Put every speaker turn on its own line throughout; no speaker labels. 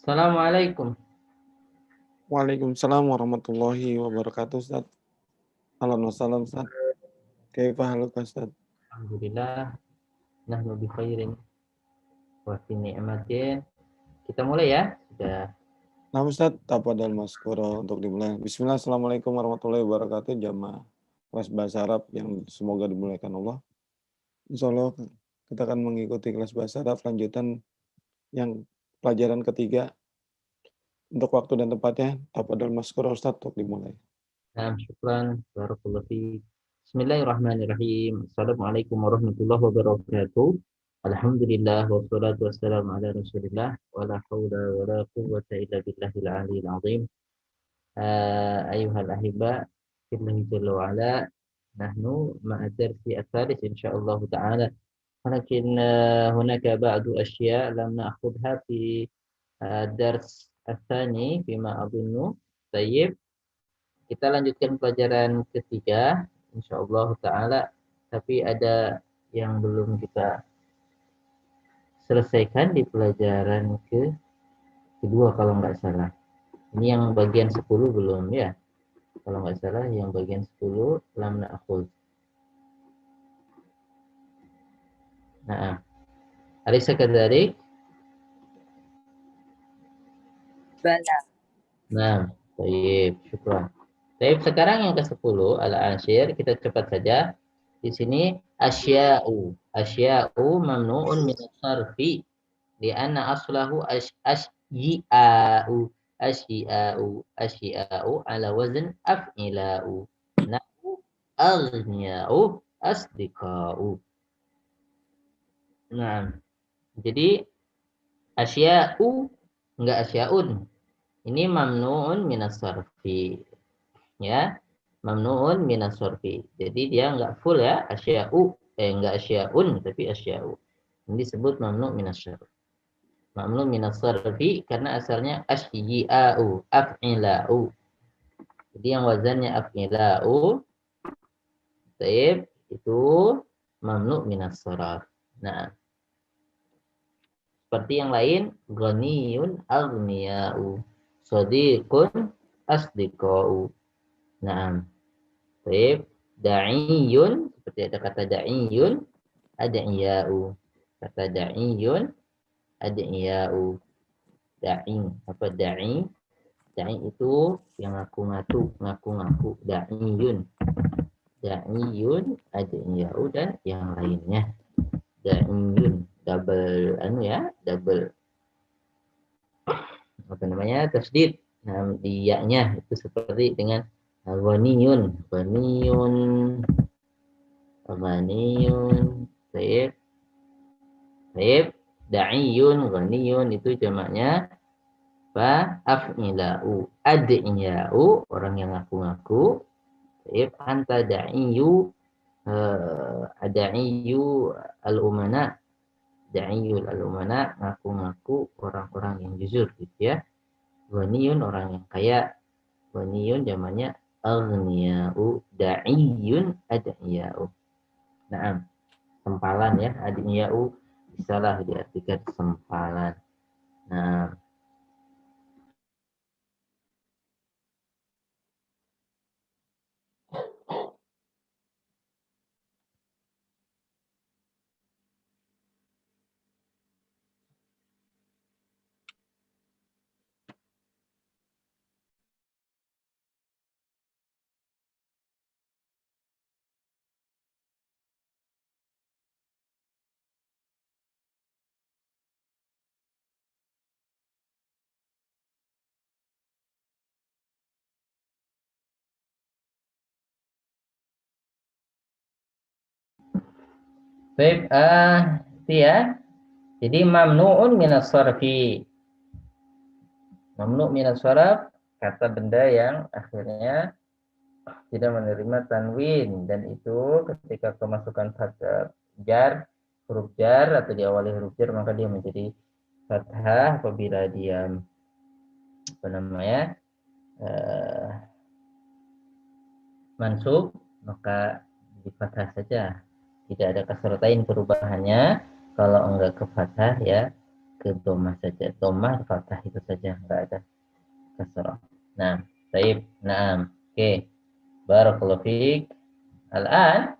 Assalamualaikum.
Waalaikumsalam warahmatullahi wabarakatuh, Ustaz. Ahlan wa sahlan, Ustaz. Kaifa haluka, Ustaz?
Alhamdulillah, nahnu bi khairin wa fi ni'matin. Kita mulai ya. Sudah.
Nah, Ustaz, tafadhal maskura untuk dimulai. Bismillah, assalamualaikum warahmatullahi wabarakatuh. Jamaah kelas bahasa Arab yang semoga dimuliakan Allah. Insya Allah kita akan mengikuti kelas bahasa Arab lanjutan yang pelajaran ketiga. Untuk waktu dan tempatnya, tafadhal maskura, Ustaz, untuk dimulai.
Nah, syukran. Barakallahu fiik. Bismillahirrahmanirrahim. Assalamualaikum warahmatullahi wabarakatuh. Alhamdulillah wassalatu wassalamu ala Rasulillah wa la haula wa la quwwata illa billahil aliyyil azim. Ayuhal ahibba fillahi jalla wa ala. Nahnu ma'a darsi ats-tsalits insyaallah taala. ولكن هناك بعض أشياء لم نأخذها في الدرس الثاني فيما أظن. طيب, kita lanjutkan pelajaran ketiga insyaallah taala, tapi ada yang belum kita selesaikan di pelajaran kedua kalau nggak salah. Ini yang bagian 10 belum ya. Kalau nggak salah yang bagian 10 lam na'khudz. Nah, Alisa kadzalik?
Bala.
Nah, baik, syukran. Baik, sekarang yang ke-10 al-ashir, kita cepat saja. Di sini asya'u. Asya'u mamnu'un min as-sarfi li'anna aslahu asyi'a'u. Asyi'a'u. Asyi'a'u ala wazn af'ila'u. Nahu aghniya'u asdiqa'u. Nah, jadi asya'u enggak asya'un. Ini mamnu'un minas sarfi. Ya, mamnu'un minas sarfi. Jadi dia enggak full ya, asya'u. Enggak asya'un, tapi asya'u. Ini disebut mamnu' minas sarfi. Mamnu' minas sarfi karena asalnya asyi'a'u, af'ila'u. Jadi yang wazannya af'ila'u, taib, itu mamnu' minas sarf. Nah, seperti yang lain, ghaniyun aghniya'u, shadiqun asdiqa'u. Nah, baik, da'iyun, seperti ada kata da'iyun, ad'iya'u. Kata da'iyun, ad'iya'u. Da'i, apa da'i? Da'i itu yang ngaku-ngaku, ngaku-ngaku. Da'iyun. Da'iyun, ad'iya'u, dan yang lainnya. Da'iyun, double double apa namanya, tasdid. Nah, di ya-nya itu seperti dengan ghaniyun, ghaniyun, ghaniyun, baik, baik, da'iyun, ghaniyun itu jamaknya fa af'ila'u, ad'iya'u, orang yang ngaku-ngaku, baik, anta da'iyu, da'iyu al-umana, da'iyul al-umana, ngaku-ngaku orang-orang yang jujur gitu ya. Ghaniyun orang yang kaya, ghaniyun jamaknya aghniya'u, da'iyun ad'iya'u. Nah, sempalan ya, ad'iya'u bisalah diartikan sempalan. Nah, baik, itu ya. Jadi mamnu'un minas sarfi. Mamnu' minas sarf, kata benda yang akhirnya tidak menerima tanwin, dan itu ketika kemasukan kata jar, huruf jar atau diawali huruf jar, maka dia menjadi fathah. Apabila dia apa namanya mansub, maka di fathah saja, tidak ada kasratain perubahannya. Kalau enggak ke fathah ya ke domah saja. Domah fathah itu saja, enggak ada kasrah. Nah, baik. Nah, oke. Barakallahu fiik. Al-an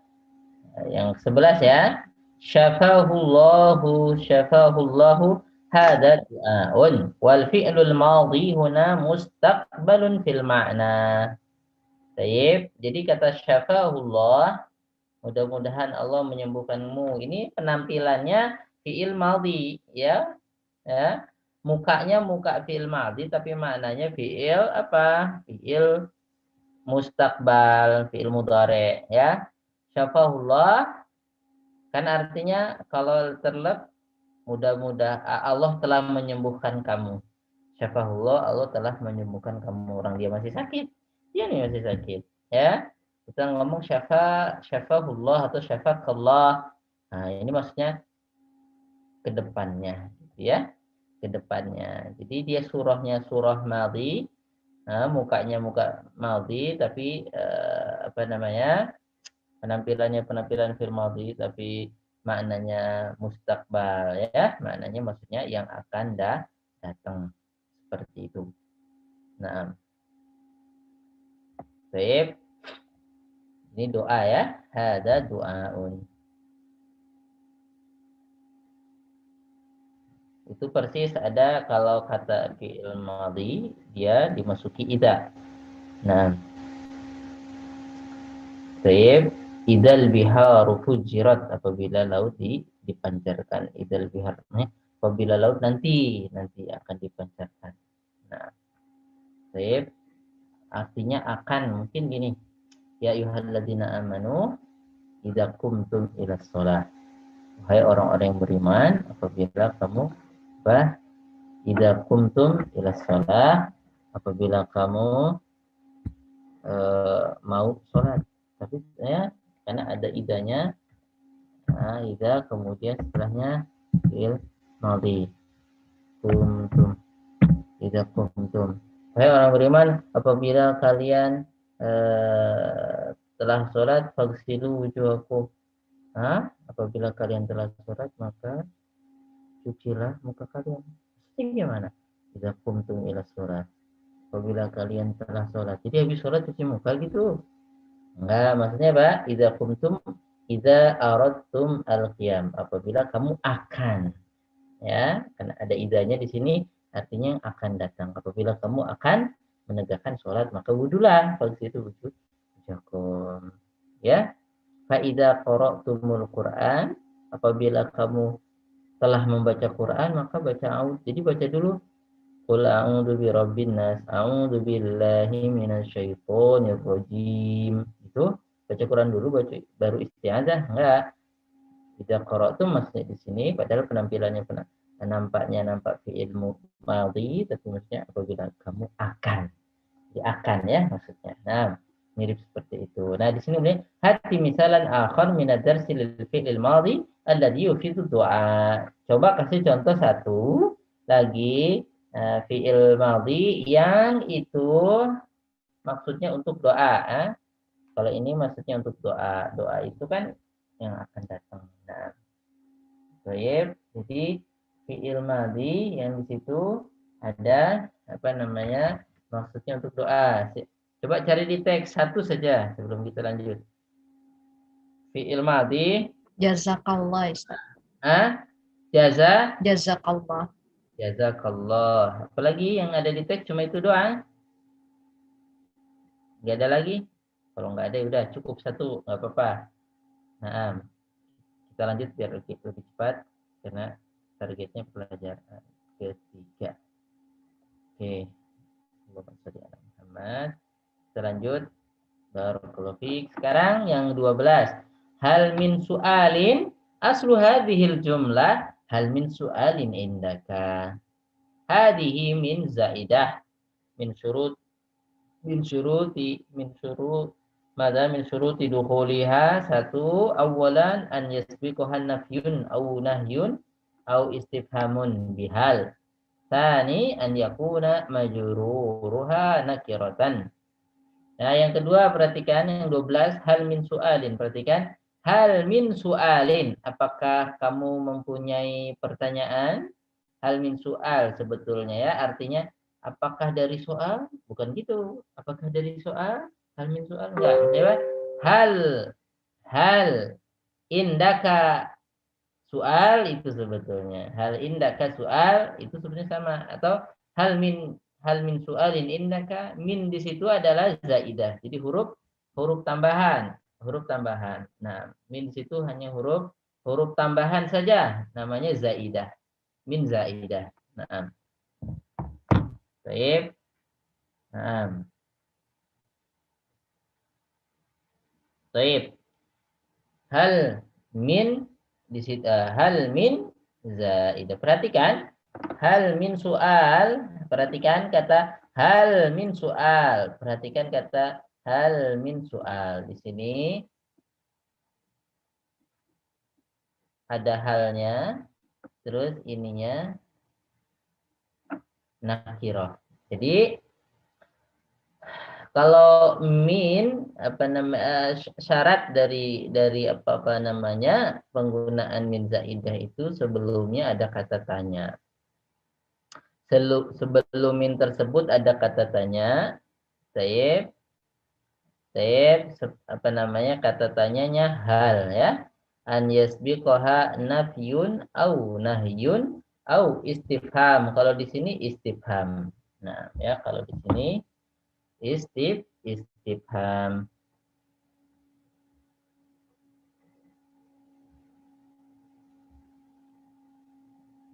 yang 11 ya. Syafahullahu hada du'aun wal fi'lul madhi huna mustaqbalun fil ma'na. Baik. Jadi kata syafahullah, mudah-mudahan Allah menyembuhkanmu. Ini penampilannya fi'il madhi ya. Ya. Mukanya muka fi'il madhi tapi maknanya fi'il apa? Fi'il mustaqbal, fi'il mudhari ya. Syafahullah kan artinya kalau terlep mudah-mudahan Allah telah menyembuhkan kamu. Syafahullah, Allah telah menyembuhkan kamu. Orang dia masih sakit. Dia nih masih sakit. Ya. Kita ngomong syafahullah atau syafakallah. Nah, ini maksudnya ke depannya, gitu ya. Ke depannya. Jadi dia surahnya surah madhi. Nah, mukanya muka madhi tapi apa namanya? Penampilannya penampilan fil madhi tapi maknanya mustaqbal ya. Maknanya maksudnya yang akan datang. Seperti itu. Nah, baik. Ini doa ya. Hada du'aun. Itu persis ada kalau kata fi'il madhi dia dimasuki idza. Nah, baik. Idal biharu fujirat apabila laut dipancarkan. Idal bihar apabila laut nanti akan dipancarkan. Nah, baik. Artinya akan mungkin gini. Ya ayyuhalladzina amanu idza qumtum ila shalah. Wahai orang-orang yang beriman, apabila kamu idza qumtum ila shalah, apabila kamu mau sholat. Tapi ya karena ada idanya, nah, idza kemudian setelahnya fi'il madhi. Qumtum idza qumtum. Wahai orang beriman, apabila kalian telah sholat, fagsilu wujuhakum. Apabila kalian telah sholat, maka cucilah muka kalian. Ini gimana? Idza qumtum ila sholat. Apabila kalian telah sholat. Jadi habis sholat cuci muka gitu. Enggak, maksudnya Pak, idza aradtum al-qiyam. Apabila kamu akan, ya, karena ada idanya di sini, artinya akan datang. Apabila kamu akan menegakkan sholat, maka wudulah. Kalau itu wudhu, jakum. Ya, fa idza qara'tumul Qur'an, apabila kamu telah membaca Quran, maka baca a'udzu. Jadi baca dulu qul a'udzu birabbin nas, a'udzu billahi minasyaitonir rajim. Itu baca Quran dulu baru isti'adzah. Enggak. Idza qara'tum maksudnya di sini padahal penampilannya nampaknya nampak fi'il madhi tapi maksudnya apabila kamu akan. Jadi akan ya maksudnya. Nah, mirip seperti itu. Nah, di sini boleh hati misalan akhar min ad-darsi lil fi'il madhi alladhi yufidu du'a. Coba kasih contoh satu lagi fi'il madhi yang itu maksudnya untuk doa. Kalau ini maksudnya untuk doa. Doa itu kan yang akan datang. Nah, baik. Jadi fi'il madhi yang di situ ada apa namanya? Maksudnya untuk doa. Coba cari di teks satu saja sebelum kita lanjut. Fi'il madhi.
Jazakallah, Ustaz. Jazakallah.
Jazakallah. Apalagi yang ada di teks cuma itu doang. Nggak ada lagi. Kalau nggak ada udah cukup satu, nggak apa-apa. Nah, kita lanjut biar lebih cepat karena targetnya pelajaran ketiga. Oke. Muhammad. Kita lanjut. Barakallahu fiik. Sekarang yang 12. Hal min su'alin aslu hadhil jumlah hal min su'alin indaka. Hadhihi min zaidah min syuruti dukhuliha. Satu, awalan an yasbiquhan nafyun au nahyun au istifhamun bihal. Tsani an yakuna majruruha nakiratan. Nah, yang kedua perhatikan yang 12 hal min su'alin. Perhatikan hal min su'alin. Apakah kamu mempunyai pertanyaan? hal min soal sebetulnya ya. Artinya apakah dari soal? Bukan gitu. Apakah dari soal? Hal min soal? Enggak. Ya, hal indaka soal itu sebetulnya. Hal indaka soal itu sebenarnya sama. Atau hal min soalin indaka, min di situ adalah zaidah. Jadi huruf tambahan, huruf tambahan. Nah, min di situ hanya huruf tambahan saja, namanya zaidah. Min zaidah. Nah, baik. Nah, baik. Hal min di situ hal min zaidah. Perhatikan hal min soal. Perhatikan kata hal min soal. Perhatikan kata hal min soal. Di sini ada halnya, terus ininya nakirah. Jadi kalau min syarat dari apa namanya penggunaan min zaidah itu sebelumnya ada kata tanya. Sebelum min tersebut ada kata tanya. Taib apa namanya kata tanyanya hal ya. An yasbiqaha nafyun au nahyun au istifham. Kalau di sini istifham. Nah, ya kalau di sini istifham.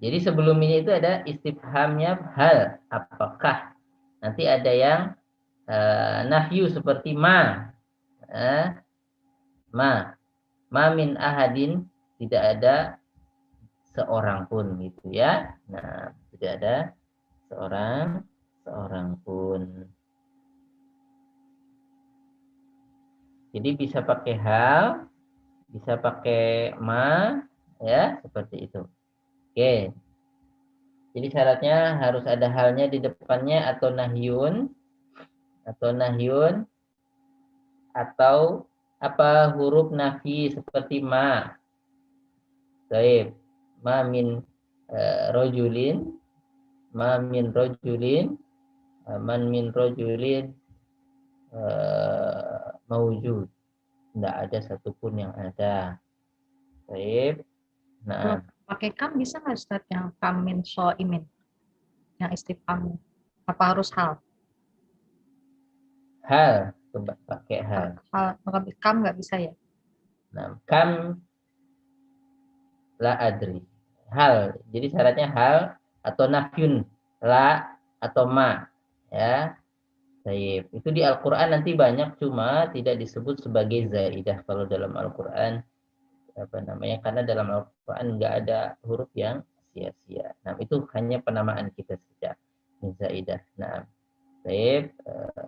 Jadi sebelum ini itu ada istifhamnya hal, apakah. Nanti ada yang nahyu seperti ma. Ma min ahadin, tidak ada seorang pun gitu ya. Nah, tidak ada seorang pun. Jadi bisa pakai hal, bisa pakai ma, ya seperti itu. Oke. Jadi syaratnya harus ada halnya di depannya atau nahyun atau apa huruf nafi seperti ma. Baik. Ma min rojulin, ma min rojulin, man min rojulin mawujud. Tidak ada satupun yang ada. Baik. Nah,
pakai kam bisa nggak Ustaz yang kam min imin, yang istifham? Apa harus hal?
Hal, coba pakai hal.
Kam nggak bisa ya?
Nah, kam la adri. Hal. Jadi syaratnya hal atau nafyun, la atau ma. Ya. Baik. Itu di Al-Qur'an nanti banyak, cuma tidak disebut sebagai zaidah kalau dalam Al-Qur'an apa namanya, karena dalam Al-Qur'an nggak ada huruf yang sia-sia. Nah, itu hanya penamaan kita saja. Min zaidah. Nah, baik,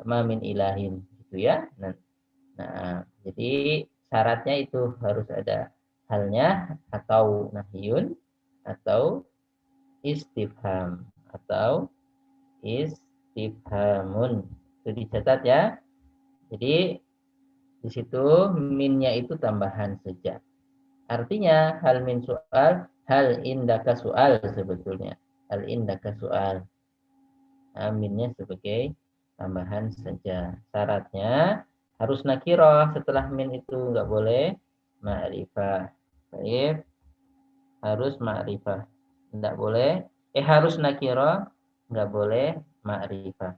ma min ilahin gitu ya. Nah, jadi syaratnya itu harus ada halnya atau nahyun atau istifham atau istifhamun. Itu dicatat ya. Jadi di situ minnya itu tambahan saja. Artinya hal min soal, hal indaka soal sebetulnya. Hal indaka soal. Nah, minnya sebagai tambahan saja. Syaratnya harus nakirah, setelah min itu nggak boleh ma'rifah. Baik, harus ma'rifah. Nggak boleh, harus nakirah, nggak boleh ma'rifah.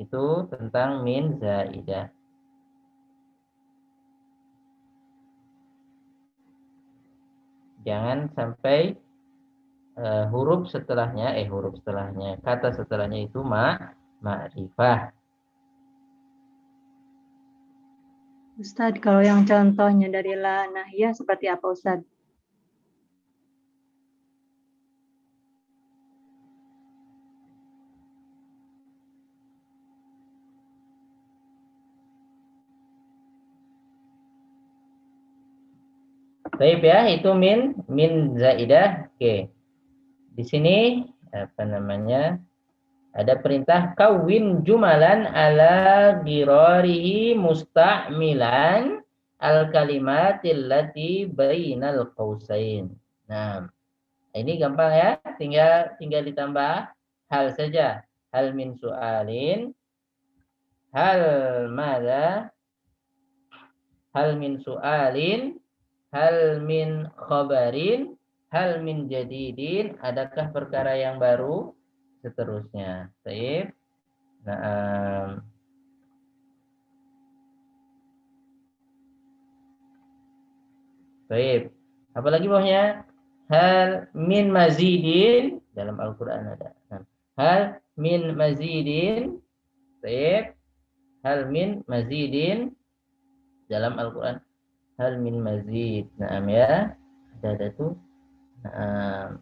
Itu tentang min zaidah. Jangan sampai huruf setelahnya, kata setelahnya itu ma'rifah.
Ustadz, kalau yang contohnya dari la nahiyah seperti apa Ustadz?
Baik ya, itu min zaidah. Oke. Di sini apa namanya? Ada perintah kawin jumalan ala girarihi musta'milan al kalimatil lati bainal qausain. Nah, Ini gampang ya, tinggal ditambah hal saja. Hal min su'alin, hal mada, hal min su'alin, hal min khabarin, hal min jadidin, adakah perkara yang baru? Seterusnya. Baik. Nah, baik. Apalagi bawahnya? Hal min mazidin, dalam Al-Quran ada. Hal min mazidin, baik. Hal min mazidin, dalam Al-Quran. Hal min mazid. Naam ya. Ada tuh. Naam.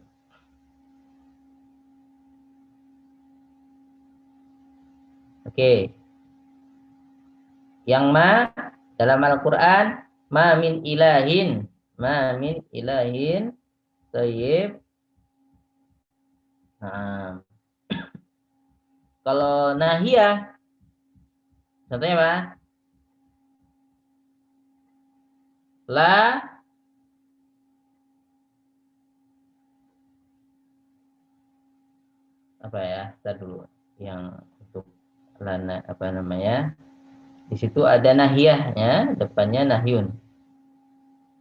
Oke. Yang ma dalam Al-Quran, ma min ilahin. Ma min ilahin. Tayyib. Nah. Kalau nahiyah, contohnya apa? La apa ya? Kita dulu yang untuk lana apa namanya? Di situ ada nahiyahnya, depannya nahyun.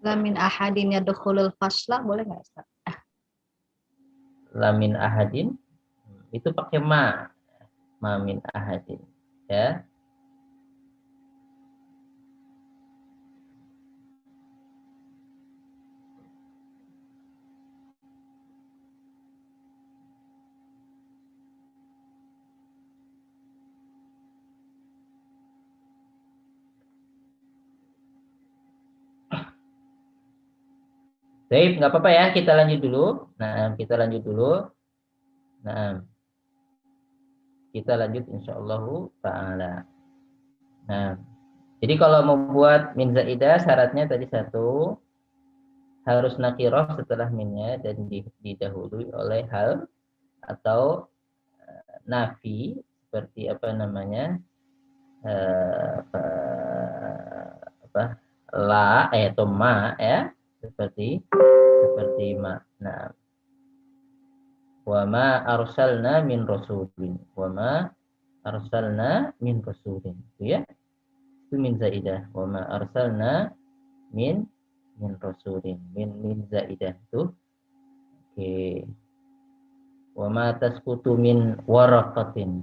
La min ahadin yadkhulul fasla, boleh nggak Ustaz?
La min ahadin itu pakai ma. Ma min ahadin, ya. Baik, nggak apa-apa ya, kita lanjut dulu. Nah, kita lanjut dulu. Nah, kita lanjut insyaallah ta'ala. Nah, jadi kalau mau buat min zaidah, syaratnya tadi satu, harus nakirah setelah minnya dan didahului oleh hal atau nafi, seperti apa namanya, apa, la atau ma ya, seperti ma. Nah, wa ma arsalna min rasulin, wa ma arsalna min rasulin, itu ya, itu min zaidah. Wa ma arsalna min rasulin, min zaidah itu. Oke. Wa ma tasqutu min waraqatin,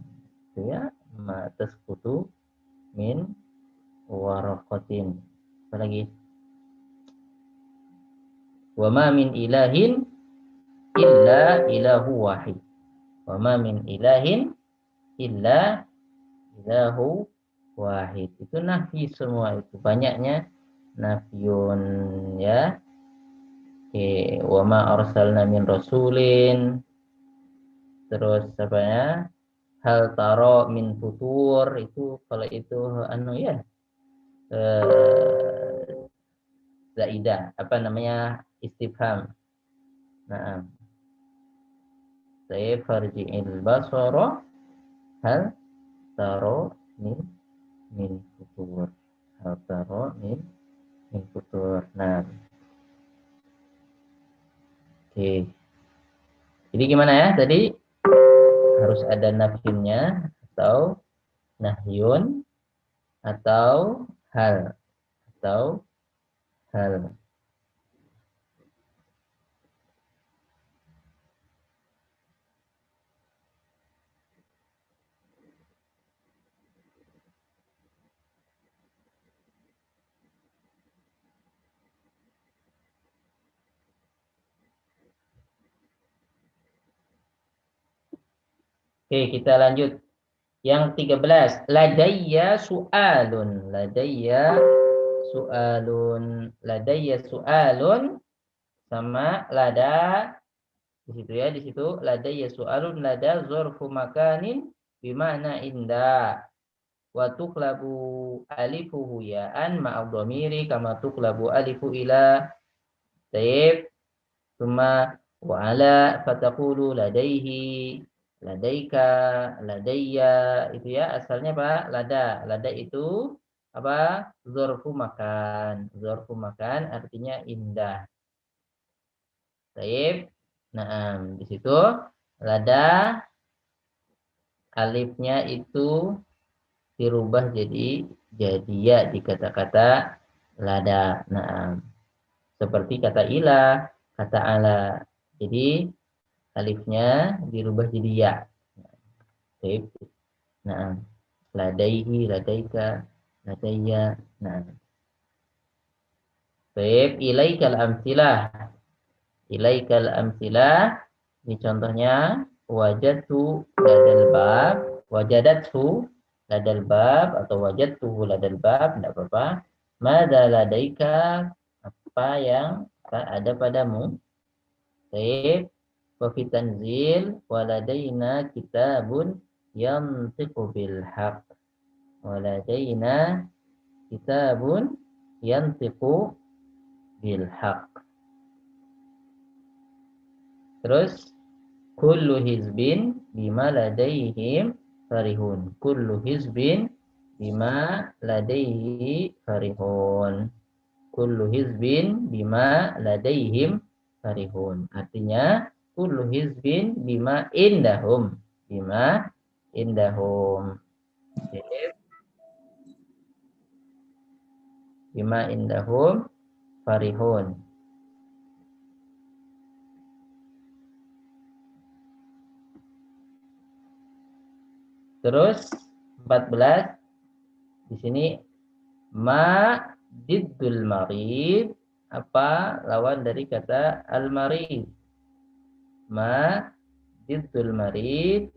itu ya, ma tasqutu min waraqatin. Apalagi? Wa ma min ilahin illa ilahu wahid. Wa ma min ilahin illa ilahu wahid. Itu nafi semua itu. Banyaknya nafiyun ya. Oke, wa ma arsalna min rasulin. Terus apa ya? Hal taro min futur, itu kalau itu anu ya. Zaidah, apa namanya, istifham. Nah, saya farji'il basara hal taro min futur. Hal taro min futur. Nah, oke. Jadi gimana ya? Tadi harus ada nafyunnya atau nahyun atau hal Oke, kita lanjut. Yang 13, ladayya su'alun. Ladayya su'alun sama lada di situ ya, di situ ladayya su'alun, lada dzarfu makanin bima'na inda. Wa tuqlabu alifuhu ya'an ma'ad dhamiri kama tuqlabu alifu ila. Taib. Summa wa ala fataqulu ladaihi, ladaika, ladayya, itu ya asalnya Pak, lada itu apa, dzarfu makan artinya indah. Baik. Nah, di situ lada alifnya itu dirubah jadi ya di kata-kata lada. Nah, seperti kata ilah, kata ala. Jadi alifnya dirubah jadi ya. Baik. Nah, ladaihi, ladaika, ladayya. Nah, baik. Ilaikal amsilah. Ilaikal amsilah. Ini contohnya wajadtu ladal bab, wajadathu ladal bab atau wajadtuhu ladal bab, tidak apa-apa. Mada ladaika, apa yang ada padamu. Baik. Wa fi tanzil waladaina kitabun yantiqu bil haqq. Waladaina kitabun yantiqu bil haqq. Terus kullu hizbin bima ladaihim farihun. Kullu hizbin bima ladaihi farihun. Kullu hizbin bima ladaihim farihun. Artinya kullu hizbin bima indahum. Bima indahum. Bima indahum farihun. Terus 14 di sini ma diddul marid, apa lawan dari kata al-marid. Ma diddul marid,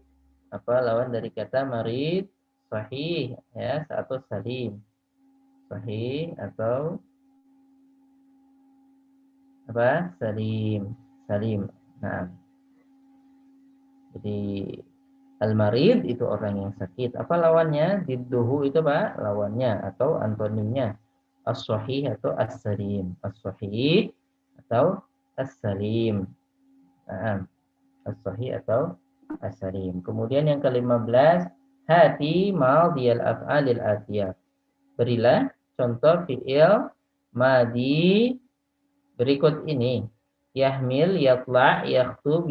apa lawan dari kata marid. Sahih ya, atau salim. Sahih atau apa? Salim. Salim. Nah, jadi al-marid itu orang yang sakit. Apa lawannya? Didduhu itu apa? Lawannya atau antonimnya. As-sahih atau as-salim. As-sahih atau as-salim. Nah, as-sahih atau as-salim. Kemudian yang ke-15, hati madhiyal af'alil atiyah. Berilah contoh fi'il madi berikut ini. Yahmil, yatla', yakhtub,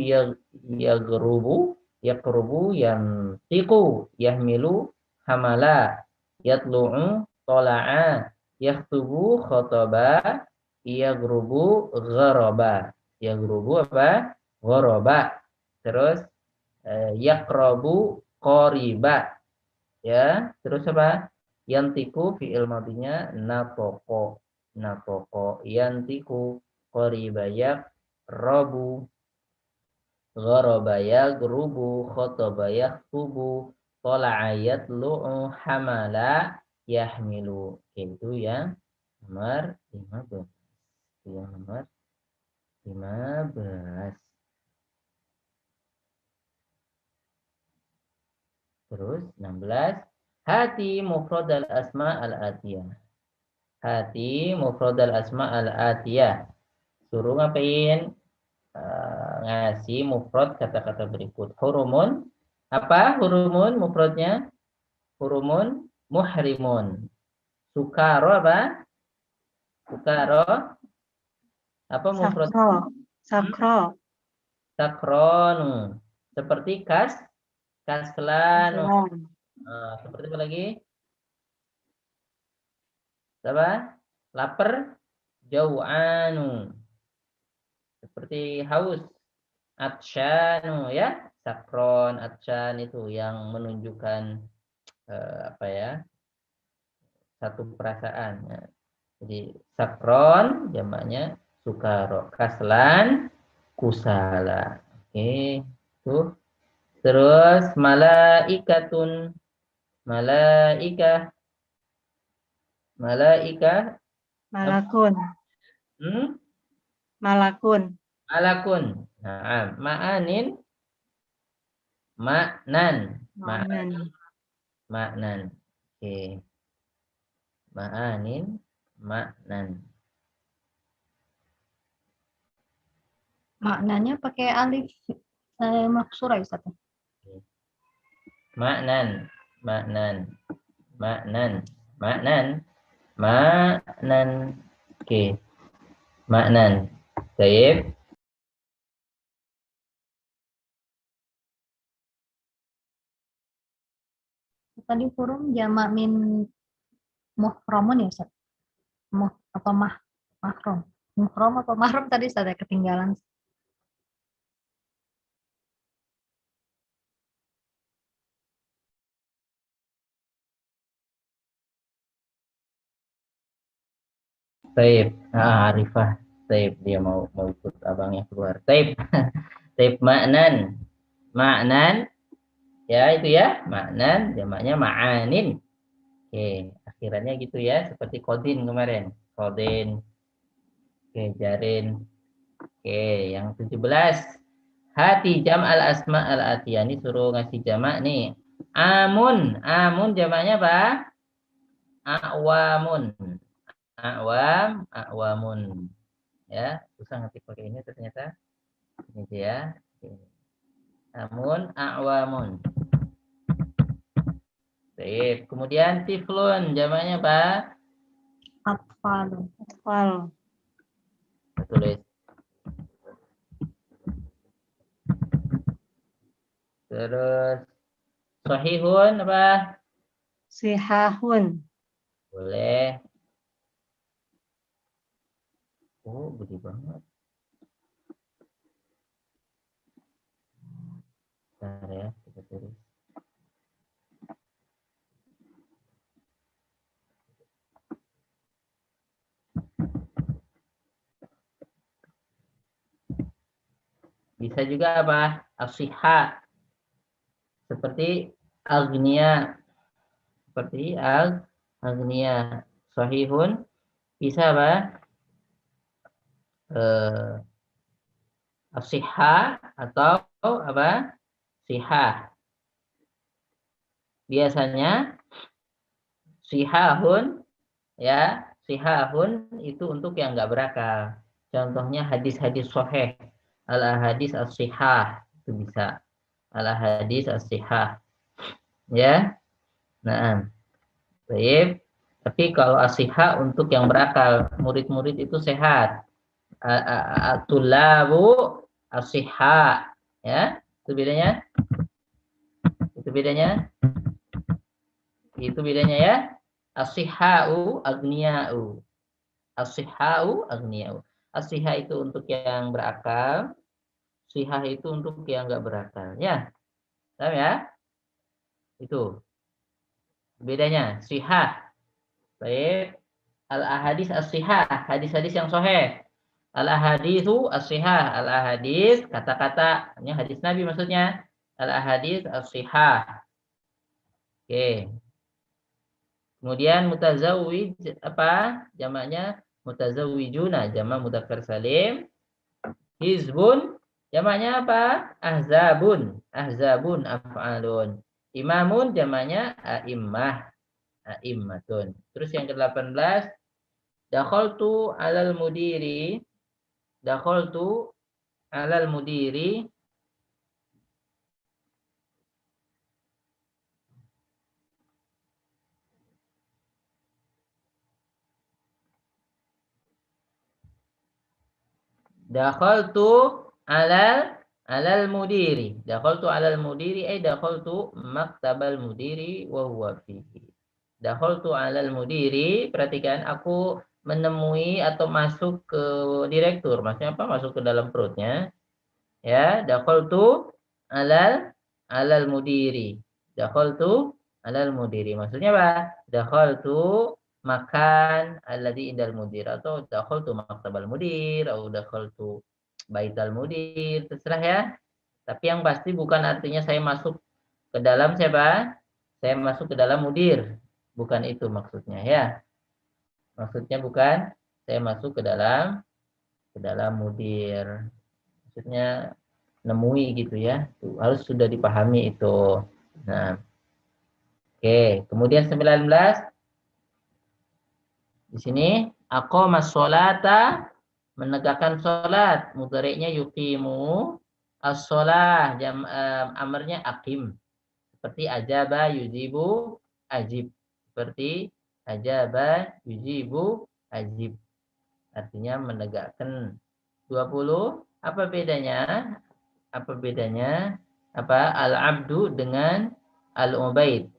yaghrubu, yaqrubu, yantiqu, yahmilu, hamala, yatlu'u, tola'a, yakhtubu, khotoba, yaghrubu, gharaba. Yaghrubu apa? Gharaba. Terus yaqrabu, qoriba. Ya, terus apa? Yantiqu fi'il madinya natoko. Natoko, yantiqu, qoriba, yaqrabu, gharaba yaghrubu, khotaba yakhtubu, tola'a yatlu'u, hamala yahmilu. Itu yang nomor 15. Itu yang nomor 15. Terus 16. Hati mufradal asma al-atiyah. Hati mufradal asma al-atiyah. Suruh ngapain? Ngasih mufrad kata-kata berikut. Hurumun. Apa hurumun mufradnya? Hurumun muhrimun. Sukaro apa? Sukaro. Apa mufrad?
Sakro. Sakro.
Sakronu. Seperti kaslanu. Seperti apa lagi? Apa? Lapar. Jau'anu. Seperti haus. Atsyanu ya. Sakron, atsyan itu yang menunjukkan apa ya? Satu perasaan. Ya. Jadi sakron jamaknya sukaro. Kaslan kusala. Oke, tuh. Terus malaikatun. Malaikah. Malaikah.
Malakun. Malakun.
Malakun. Nah, ma'anin. Ma'nan.
Ma'nan.
Ma'nan. Oke. Ma'anin. Ma'nan.
Maknanya pakai alif maksurah Ustaz.
Ma'nan. Ma'nan. Ma'nan. Ma'nan. Ma'nan. Oke. Ma'nan. Baik.
Tadi huruf jamak min muhromun ya Ustaz? Apa mahrom? Muhrom apa mahrom tadi saya ketinggalan.
Taib. Arifah. Taib. Dia mau ikut abangnya keluar. Taib. Taib maknan. Maknan. Ya itu ya. Maknan. Jamaknya ma'anin. Oke. Akhirannya gitu ya. Seperti kodin kemarin. Kodin. Oke. Jarin. Oke. Yang 17. Hati jam al asma al atiyah. Ini suruh ngasih jamak nih. Amun. Amun jamaknya apa? Awamun. Awamun. Ya, susah ngetik pakai ini ternyata. Ini dia. Amun, awamun. Baik. Kemudian tiflun, jamaknya apa?
Atfalun.
Atfal.
Tulis. Terus sahihun apa?
Sihahun.
Boleh. Oh, gede banget. Bentar ya, kita tulis. Bisa juga apa? As-sihha. Seperti agnia. Seperti agnia. Sahihun. Bisa apa? As-sihha atau apa? Sihah. Biasanya sihahun ya, sihahun itu untuk yang enggak berakal. Contohnya hadis-hadis sahih, al-ahadis as-sihah itu bisa. Al-ahadis as-sihah. Ya. Nah, baik. Tapi kalau as-sihah untuk yang berakal, murid-murid itu sehat. At-tullabu as-sihah, ya. Itu bedanya. Itu bedanya. Itu bedanya ya. As-sihha'u agnia'u. As-sihha'u agnia'u. As-sihha itu untuk yang berakal, sihah itu untuk yang enggak berakal. Ya. Paham ya? Itu. Bedanya, sihah. Baik. Al-ahadis as-sihah, hadis-hadis yang sahih. Al-ahaditsu as-sihah, al-ahadis kata-kata, ini hadis Nabi maksudnya. Al-ahadis as-sihah. Oke. Kemudian mutazawwij apa? Jamaknya mutazawwijuna, jamak mudzakkar salim. Hizbun jamaknya apa? Ahzabun. Ahzabun af'alun. Imamun jamaknya a'immah. A'immatun. Terus yang ke-18 dakhaltu 'alal mudiri. Dakhaltu 'alal mudiri. Dakhaltu 'alal mudiri. Dakhaltu 'alal mudiri dakhaltu maktabal mudiri wa huwa fihi. Dakhaltu 'alal mudiri, perhatikan aku menemui atau masuk ke direktur. Maksudnya apa? Masuk ke dalam perutnya. Ya, dakhaltu 'alal mudiri. Dakhaltu 'alal mudiri. Maksudnya apa? Dakhaltu makan alladzi indal mudir, atau dakhaltu maktabal mudir atau dakhaltu baital mudir, terserah ya. Tapi yang pasti bukan artinya saya masuk ke dalam siapa? Saya masuk ke dalam mudir. Bukan itu maksudnya ya. Maksudnya bukan saya masuk ke dalam mudir. Maksudnya nemui gitu ya. Tuh, harus sudah dipahami itu. Nah. Oke, kemudian 19 di sini aqamas sholata, menegakkan salat. Mudhari'nya yuqimu, as-shalah amarnya aqim. Seperti ajaba yujibu ajib. Seperti ajaba yujibu ajib. Artinya menegakkan. 20 apa bedanya? Apa bedanya? Apa al-abdu dengan al-ubaid?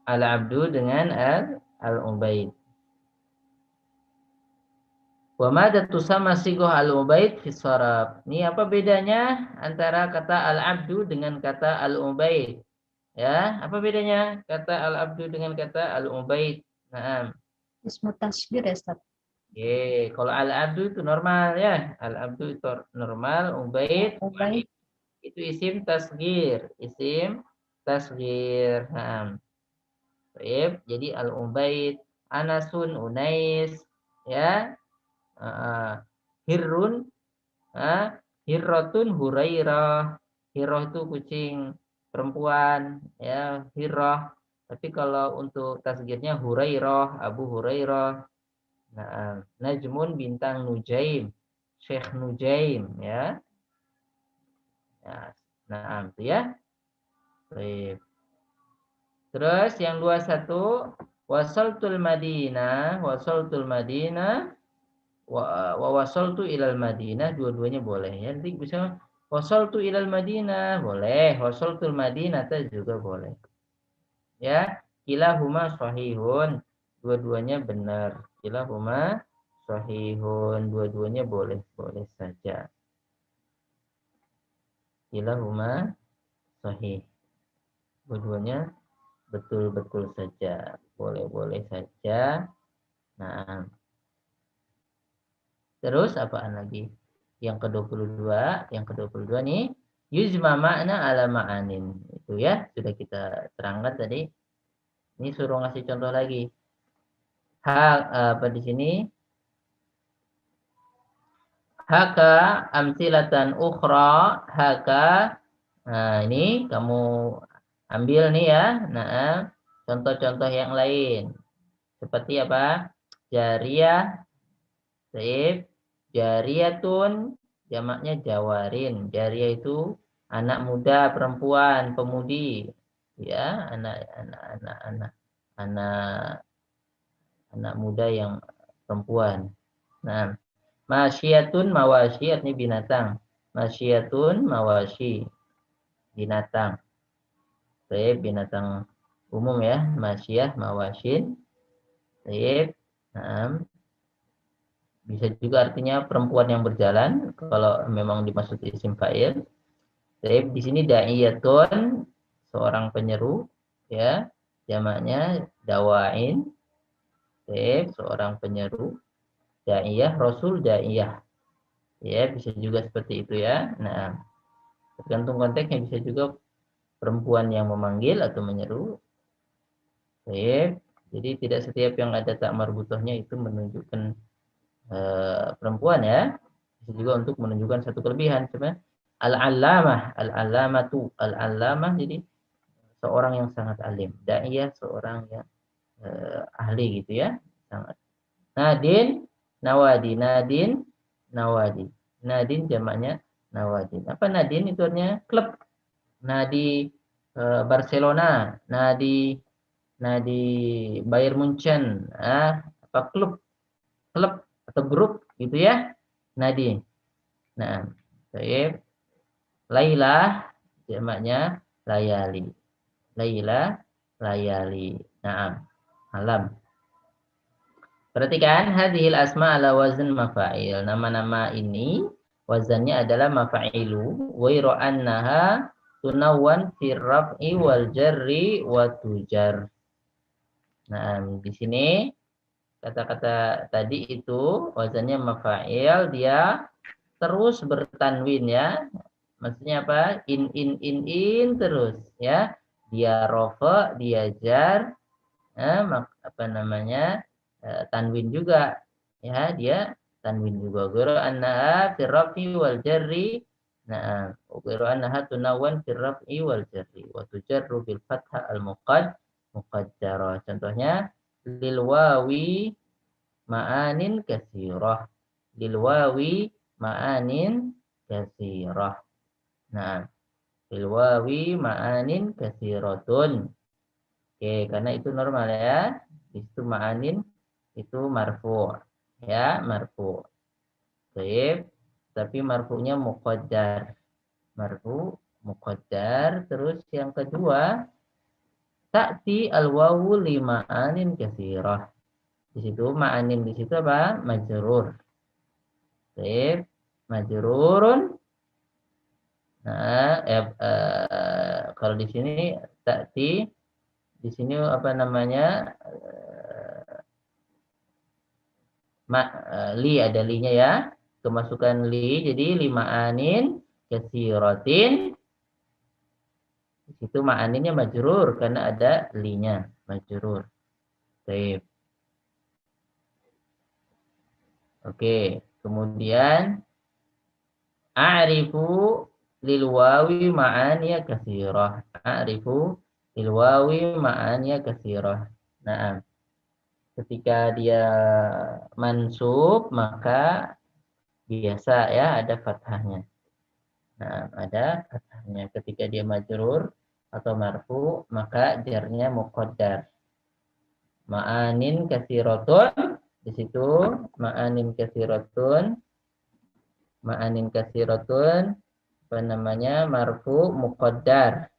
Al-abdu dengan al-ubaid. Wa madza tusamma sighah al-ubaid fi sharab. Ini apa bedanya antara kata al-abdu dengan kata al-ubaid? Ya, apa bedanya kata al-abdu dengan kata al-ubaid? Nah,
Ismu tasghir ya Ustaz.
kalau al-abdu itu normal ya. Al-abdu itu normal, ubaid
Ubaid.
itu isim tasghir, isim tasghir. Nah, baik. Jadi al-ubaid, anasun, unais, ya. Hirrun, hirrotun, hurairah. Hirroh itu kucing perempuan, ya, hirroh. Tapi kalau untuk tasghirnya hurairah, Abu Hurairah. Nah, najmun bintang Nujaim, Syekh Nujaim, ya. Nah, itu ya. Baik. Terus yang 21, wasaltul Madinah, wa wasaltu ilal Madinah, dua-duanya boleh ya. Nanti bisa wasaltu ilal Madinah boleh, wasaltul Madinah juga boleh. Ya, kilahuma sahihun, dua-duanya benar. Kilahuma sahihun, dua-duanya boleh saja. Kilahuma sahih, dua-duanya betul-betul saja, boleh saja. Nah, terus apaan lagi? Yang ke-22 nih, yujma makna ala ma'anin. Itu ya, sudah kita terangkan tadi. Ini suruh ngasih contoh lagi. Apa di sini? Haka amsilatan ukhra, haka. Nah, ini kamu ambil nih ya. Nah, contoh-contoh yang lain. Seperti apa? Jariyah, sip. Jariyatun, jamaknya jawarin. Jariyah itu anak muda, perempuan, pemudi. Ya, anak muda yang perempuan. Nah, masyiyatun, mawashi, ini binatang. Masyiyatun, mawashi, binatang. Sip, binatang umum ya. Masyiyah, mawashin. Sip. Nah, bisa juga artinya perempuan yang berjalan kalau memang dimaksud isim fa'il. Sip, di sini da'iyatun, seorang penyeru ya. Jamaknya dawain. Sip, seorang penyeru. Da'iyah, rasul da'iyah. Ya, bisa juga seperti itu ya. Nah, tergantung konteksnya, bisa juga perempuan yang memanggil atau menyeru. Sip. Jadi tidak setiap yang ada tak marbutohnya itu menunjukkan perempuan ya. Bisa juga untuk menunjukkan satu kelebihan. Sebenarnya al-allamah jadi seorang yang sangat alim. Da'iyah seorang yang ahli gitu ya. Sangat. Nadin, nawadi. Nadin jamaknya nawadin. Apa nadin itu artinya? Klub. Nadi Barcelona, nadi Bayern Munchen, apa klub atau grup gitu ya, nadi. Nah, baik. Laila jamaknya layali. Laila, layali. Nah, malam. Perhatikan hadhil asma ala wazn mafa'il. Nama-nama ini wazannya adalah mafa'ilu wa annaha tunawwan fi raf'i wal jarri wa tujar. Nah, di sini kata-kata tadi itu wazannya mafa'il, dia terus bertanwin ya. Maksudnya apa? In terus ya. Dia rafa, dia jar, tanwin juga ya, dia tanwin juga. Ghairu annaha fi raf'i wal jarri. Nah, ghairu annaha tunawwan fi raf'i wal jarri wa tujarru bil fathah al muqaddarah. Contohnya lil wawi ma'anin katsirah. Lil wawi ma'anin katsirah. Nah, lil wawi ma'anin katsiratun. Oke, karena itu normal ya. Itu ma'anin itu marfu, ya, marfu. Baik, tapi marfunya muqaddar. Marfu muqaddar. Terus yang kedua, ta'ti al-wawu li ma'anin katsirah. Di situ ma'anin di situ apa? Majrur. Baik, majrurun. Nah, kalau di sini ta'ti, di sini apa namanya? Li ada linya ya. Kemasukan li, jadi lima'anin katsiratin. Di situ ma'aninnya majrur karena ada linya, majrur. Baik. Oke, kemudian a'rifu lil wawi ma'aniya katsirah. A'rifu lil wawi ma'aniya katsirah. Nah, ketika dia mansub maka biasa ya ada fathahnya. Nah, ada fathahnya. Ketika dia majrur atau marfu maka jarnya muqaddar. Ma'anin katsiratun, di situ ma'anin katsiratun, ma'anin katsiratun apa namanya? Marfu muqaddar.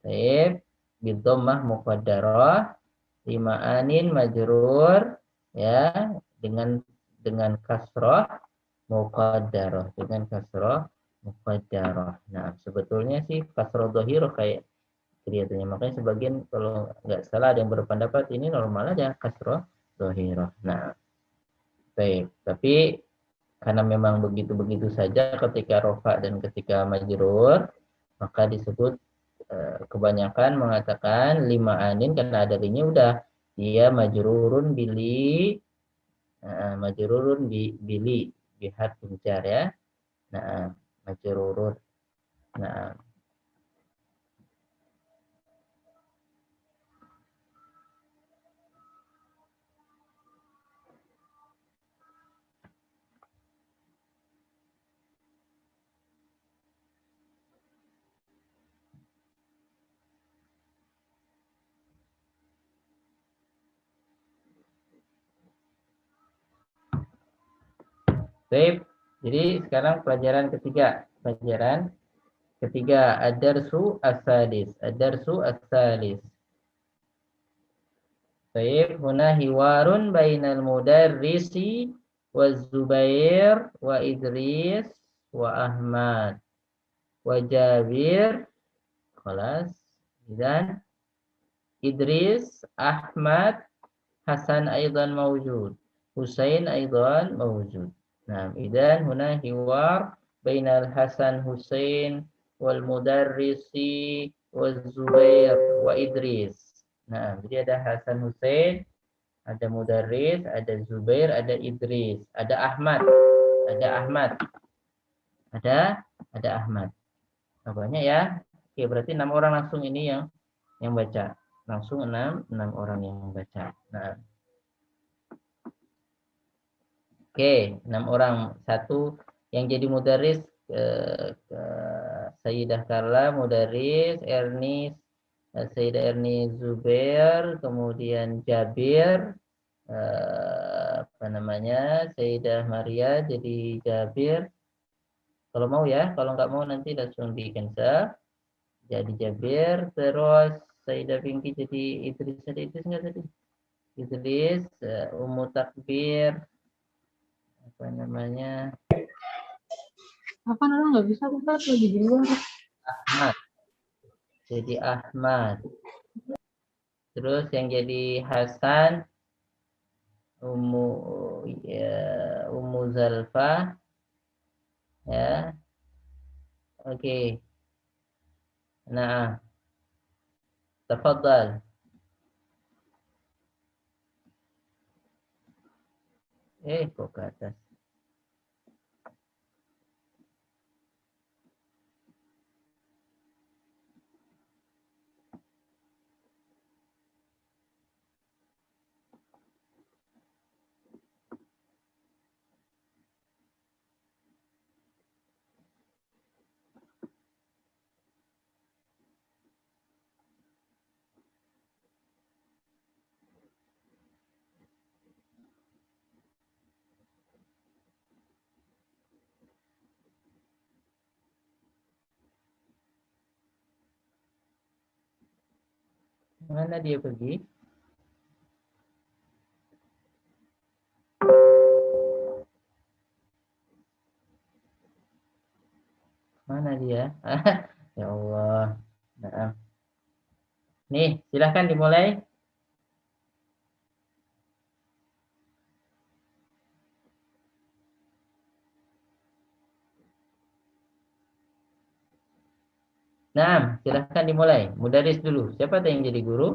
Baik, bidhammah muqaddarah, di ma'anin majrur ya dengan kasrah muqaddarah, dengan kasrah muqaddarah. Nah, sebetulnya sih kasrah dhahirah kayak kelihatannya. Makanya sebagian kalau nggak salah ada yang berpendapat ini normal aja kasroh dhahirah. Nah, baik. Tapi karena memang begitu-begitu saja ketika rofa dan ketika majrur, maka disebut kebanyakan mengatakan lima anin karena ada linya udah dia majrurun bili, majrurun bili bihat pencar ya. Nah, majrurun. Nah, baik. Jadi sekarang pelajaran ketiga. Pelajaran ketiga, ad-darsu as-salis. Ad-darsu as-salis. Baik, huna hiwarun bainal mudarrisi wa Zubair wa Idris wa Ahmad wa Jabir. Kelas. Dan Idris, Ahmad, Hasan aidan mawjud. Husain aidan mawjud. Nah, idan huna hiwar bainal Hasan Husain wal mudarrisi wal Zubair wa Idris. Nah, jadi ada Hasan Husain, ada mudarris, ada Zubair, ada Idris, ada Ahmad, ada Ahmad, ada Ahmad. Nah, banyak ya. Oke, berarti 6 orang langsung ini yang baca. Langsung 6 orang yang baca. Nah, oke, 6 orang. Satu yang jadi mudaris Sayyidah Karla, mudaris, Ernis, Sayyidah Ernis Zubair, kemudian Jabir, apa namanya, Sayyidah Maria jadi Jabir. Kalau mau ya, kalau nggak mau nanti langsung di cancel. Jadi Jabir, terus Sayyidah Pinky jadi Idris. Ada Idris nggak tadi? Idris, Ummu Takbir, apa namanya,
Apa orang nggak bisa Ustaz lagi di luar.
Ahmad, jadi Ahmad. Terus yang jadi Hasan, Ummu Zalfa, ya, oke. Nah, tafadhal. Kok ke atas? Mana dia pergi? Mana dia? Ya Allah. Nah. Nih, silahkan dimulai. Nah, silahkan dimulai. Mudaris dulu. Siapa yang jadi guru?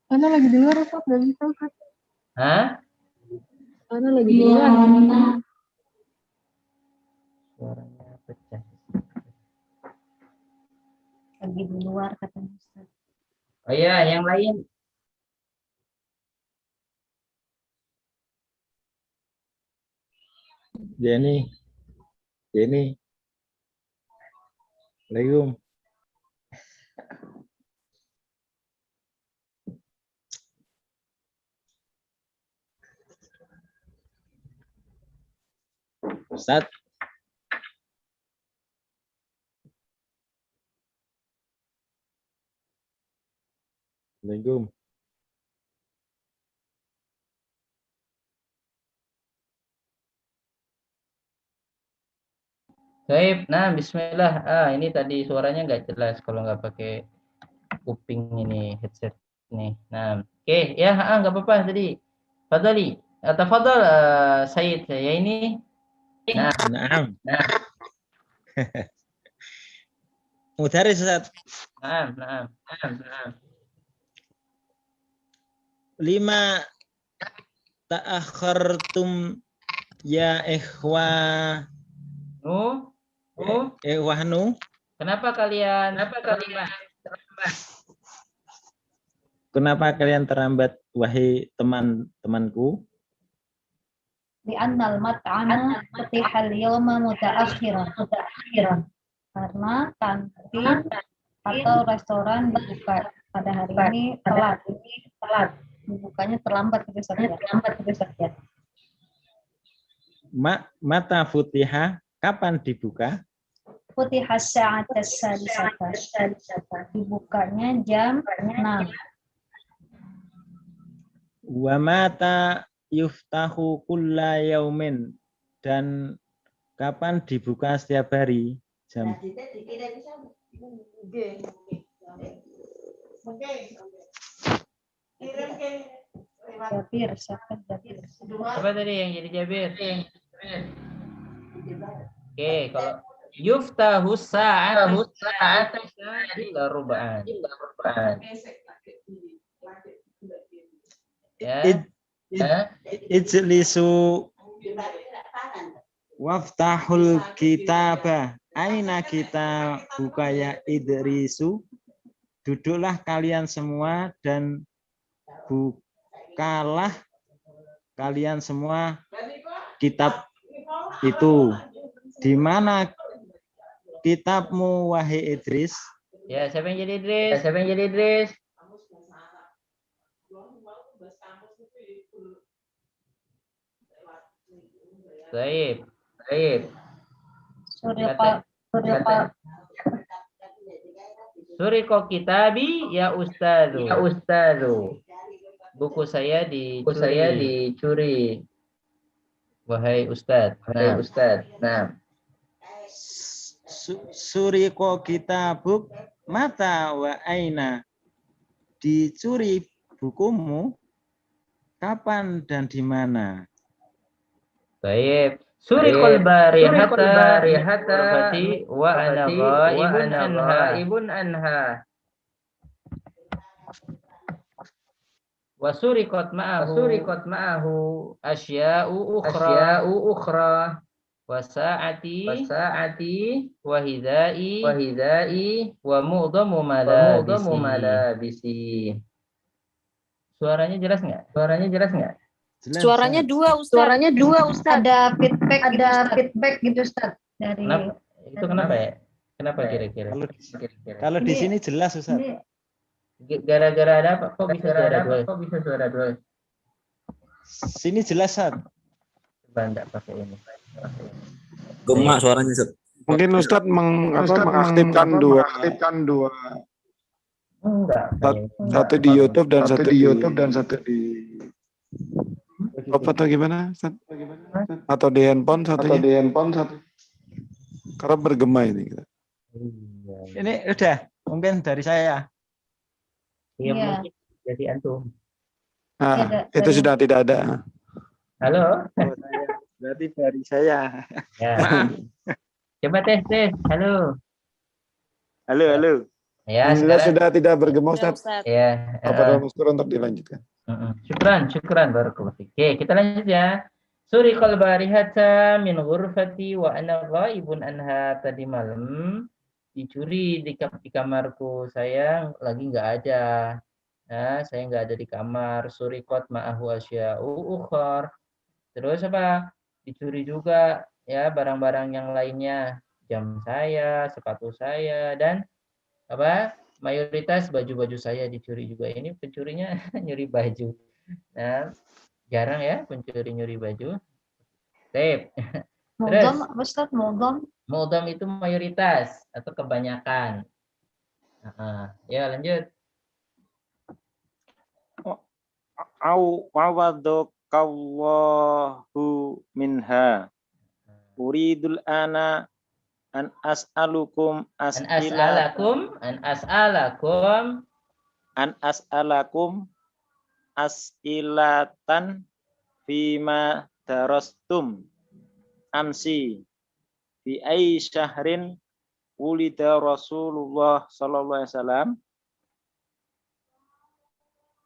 Ana lagi di luar, Ustaz, nggak bisa, Ustaz.
Hah?
Ana lagi di luar.
Suaranya pecah.
Lagi di luar katanya Ustaz.
Oh iya, yang lain.
Jenny. Assalamualaikum. Ustaz. Assalamualaikum.
Baik, nah bismillah. Ini tadi suaranya nggak jelas kalau nggak pakai kuping ini, headset nih. Nah, oke, ya, nggak apa-apa tadi. Fadali, tafadhal Said, saya ini.
Naam. Mudaris, Ustaz.
Naam.
Lima ta'akhartum ya ikhwah. Ikhwahnu.
Kenapa kalian
terlambat, wahai teman-temanku?
Li'annal mat'ama futihal yawma muta'akhiran. Karena kantin atau restoran dibuka pada hari ini telat. Dibukanya terlambat gitu saja.
Mata futiha, kapan dibuka?
Futihas sa'atas sadisata. Dibukanya jam 6.
Wa mata yuftahu kulla yaumin, dan kapan dibuka setiap hari? Jam.
Jabir, siapa Jabir?
Apa tadi yang jadi Jabir? Oke, kalau yuftahu sa'at illa ruba'an. Ya.
Ijlisu waftahul kitabah. Aina kita buka ya Idrisu. Duduklah kalian semua dan bukalah kalian semua kitab itu. Di mana kitabmu, wahai Idris?
Ya, siapa yang jadi Idris? Baik. Suriko kitabi ya ustadu. Buku saya dicuri. Wahai ustad. Nah.
Suriko kitabuk mata wa aina. Dicuri bukumu kapan dan di mana?
Baik. Surikul barihata wa ana ghaibun anha. Wa surikot ma'ahu asya'u ukhra. Wa sa'ati wa hidai wa mu'dhamu malabisi. Suaranya jelas nggak?
Suaranya dua, Ustaz.
Ada feedback gitu Ustaz dari
Itu kenapa ya? Kenapa kira-kira?
Kalau di sini jelas, Ustaz.
Gara-gara ada apa? Kok bisa suara dua?
Sini jelas, Ustaz.
Coba enggak pakai ini.
Gemak suaranya, Ustaz.
Mungkin Ustadz mengaktifkan dua
Enggak.
Satu di YouTube dan satu di apa atau gimana? Atau di handphone satunya? Karena bergema ini.
Iya.
Ini udah mungkin dari saya.
Iya,
Iya.
mungkin jadi antum.
Nah, itu sudah tidak ada.
Halo?
Oh, saya. Berarti dari saya.
Ya.
Maaf.
Coba tes. Halo.
Halo.
Ya,
Alhamdulillah
sekarang.
sudah tidak bergema Ustaz.
Ya.
Apa dalam masker untuk dilanjutkan?
Syukran barakallahu fiik. Oke, kita lanjut ya. Suriqal barihata min ghurfati wa ana ghaibun anha, tadi malam dicuri di kamarku, saya lagi nggak ada. Nah, saya nggak ada di kamar. Suriqat ma'ahu asya'u ukhar. Terus apa? Dicuri juga ya barang-barang yang lainnya. Jam saya, sepatu saya, dan apa? Mayoritas baju-baju saya dicuri juga. Ini pencurinya nyuri baju. Nah, jarang ya pencuri nyuri baju. Sip. Terus,
Muldom, apa Ustaz? Muldom.
muldom itu mayoritas atau kebanyakan. Ya, lanjut.
Awadokallahu minha. Uridul ana an as'alukum
An as'alakum
as'ilatan fima darastum amsi fi ay syahrin wulida Rasulullah sallallahu alaihi wasallam.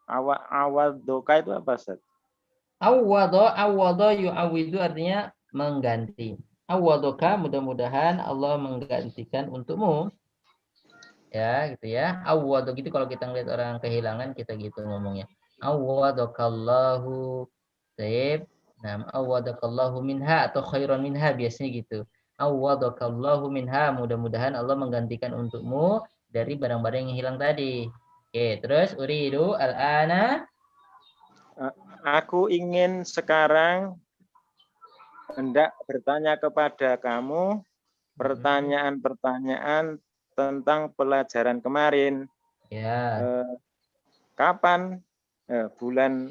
Awadoka itu apa, Ustaz?
Awwado yu'awidu artinya mengganti. Awwadoka, mudah-mudahan Allah menggantikan untukmu. Ya, gitu ya. Awwado gitu, kalau kita ngeliat orang kehilangan kita gitu ngomongnya. Awwadokallahu taib. Nah, awwadokallahu minha atau khairan minha biasanya gitu. Awwadokallahu minha, mudah-mudahan Allah menggantikan untukmu dari barang-barang yang hilang tadi. Oke, terus uridu al-ana.
Aku ingin sekarang hendak bertanya kepada kamu pertanyaan-pertanyaan tentang pelajaran kemarin.
Ya.
Kapan, bulan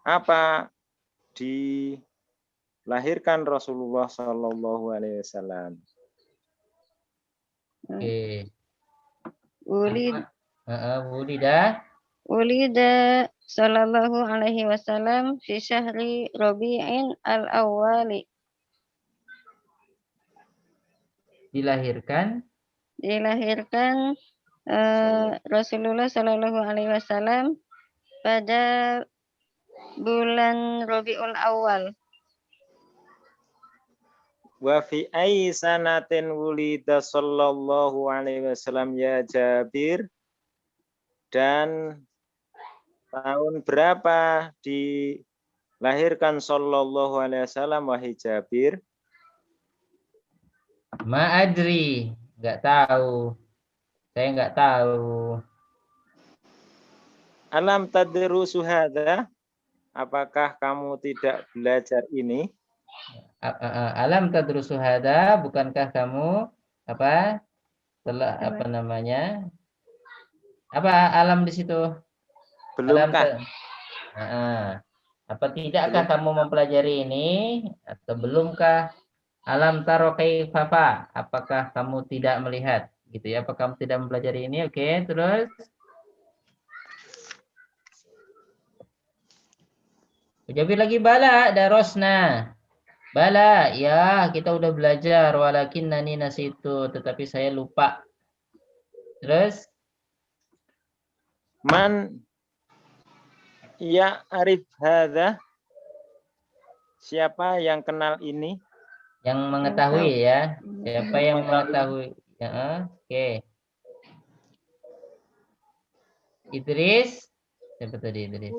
apa dilahirkan Rasulullah Shallallahu Alaihi Wasallam?
Oke.
Ulida sallallahu alaihi wasallam fi syahri Rabi'in al-awwali.
Dilahirkan
Rasulullah sallallahu alaihi wasallam pada bulan Rabiul Awal.
Wa fi ayyi sanatin wulida sallallahu alaihi wasallam ya Jabir? Dan tahun berapa dilahirkan sallallahu alaihi wasallam wahai Jabir?
Ma'adri, nggak tahu. Saya nggak tahu.
Alam tadrusu hadza? Apakah kamu tidak belajar ini?
Alam tadrusu hadza, bukankah kamu apa namanya? Apa alam di situ?
Belumkah?
Apa tidakkah kamu mempelajari ini atau belumkah? Alam taro kaifa, apakah kamu tidak melihat gitu ya? Apakah kamu tidak mempelajari ini? Oke, terus ucapin lagi bala darosna. Bala, ya kita udah belajar, walakin nani nasitu, tetapi saya lupa. Terus
man ya arif hadza? Siapa yang kenal ini?
Yang mengetahui ya. Siapa yang mengetahui? Ya, oke. Idris. Siapa tadi Idris?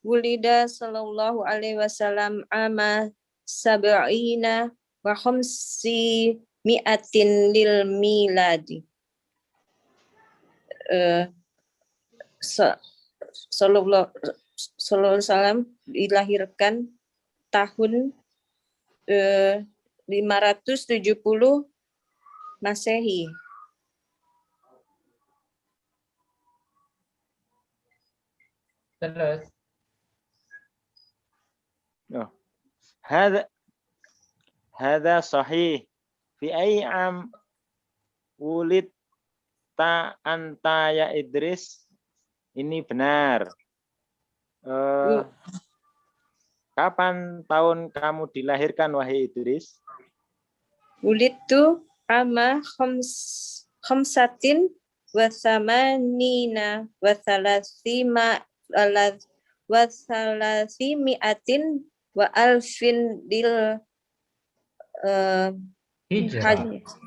Wulida sallallahu alaihi wasallam ama sab'ina wa khamsi mi'atin lil miladi. Sallallahu alaihi wasallam dilahirkan tahun 570 Masehi.
Terus.
Oh. Hadza sahih. Fi ayyi am wulid ta anta ya Idris. Ini benar. Kapan tahun kamu dilahirkan wahai Idris?
Wulitu ama khamsatin wa thamanina wa thalathimi'atin wa alfin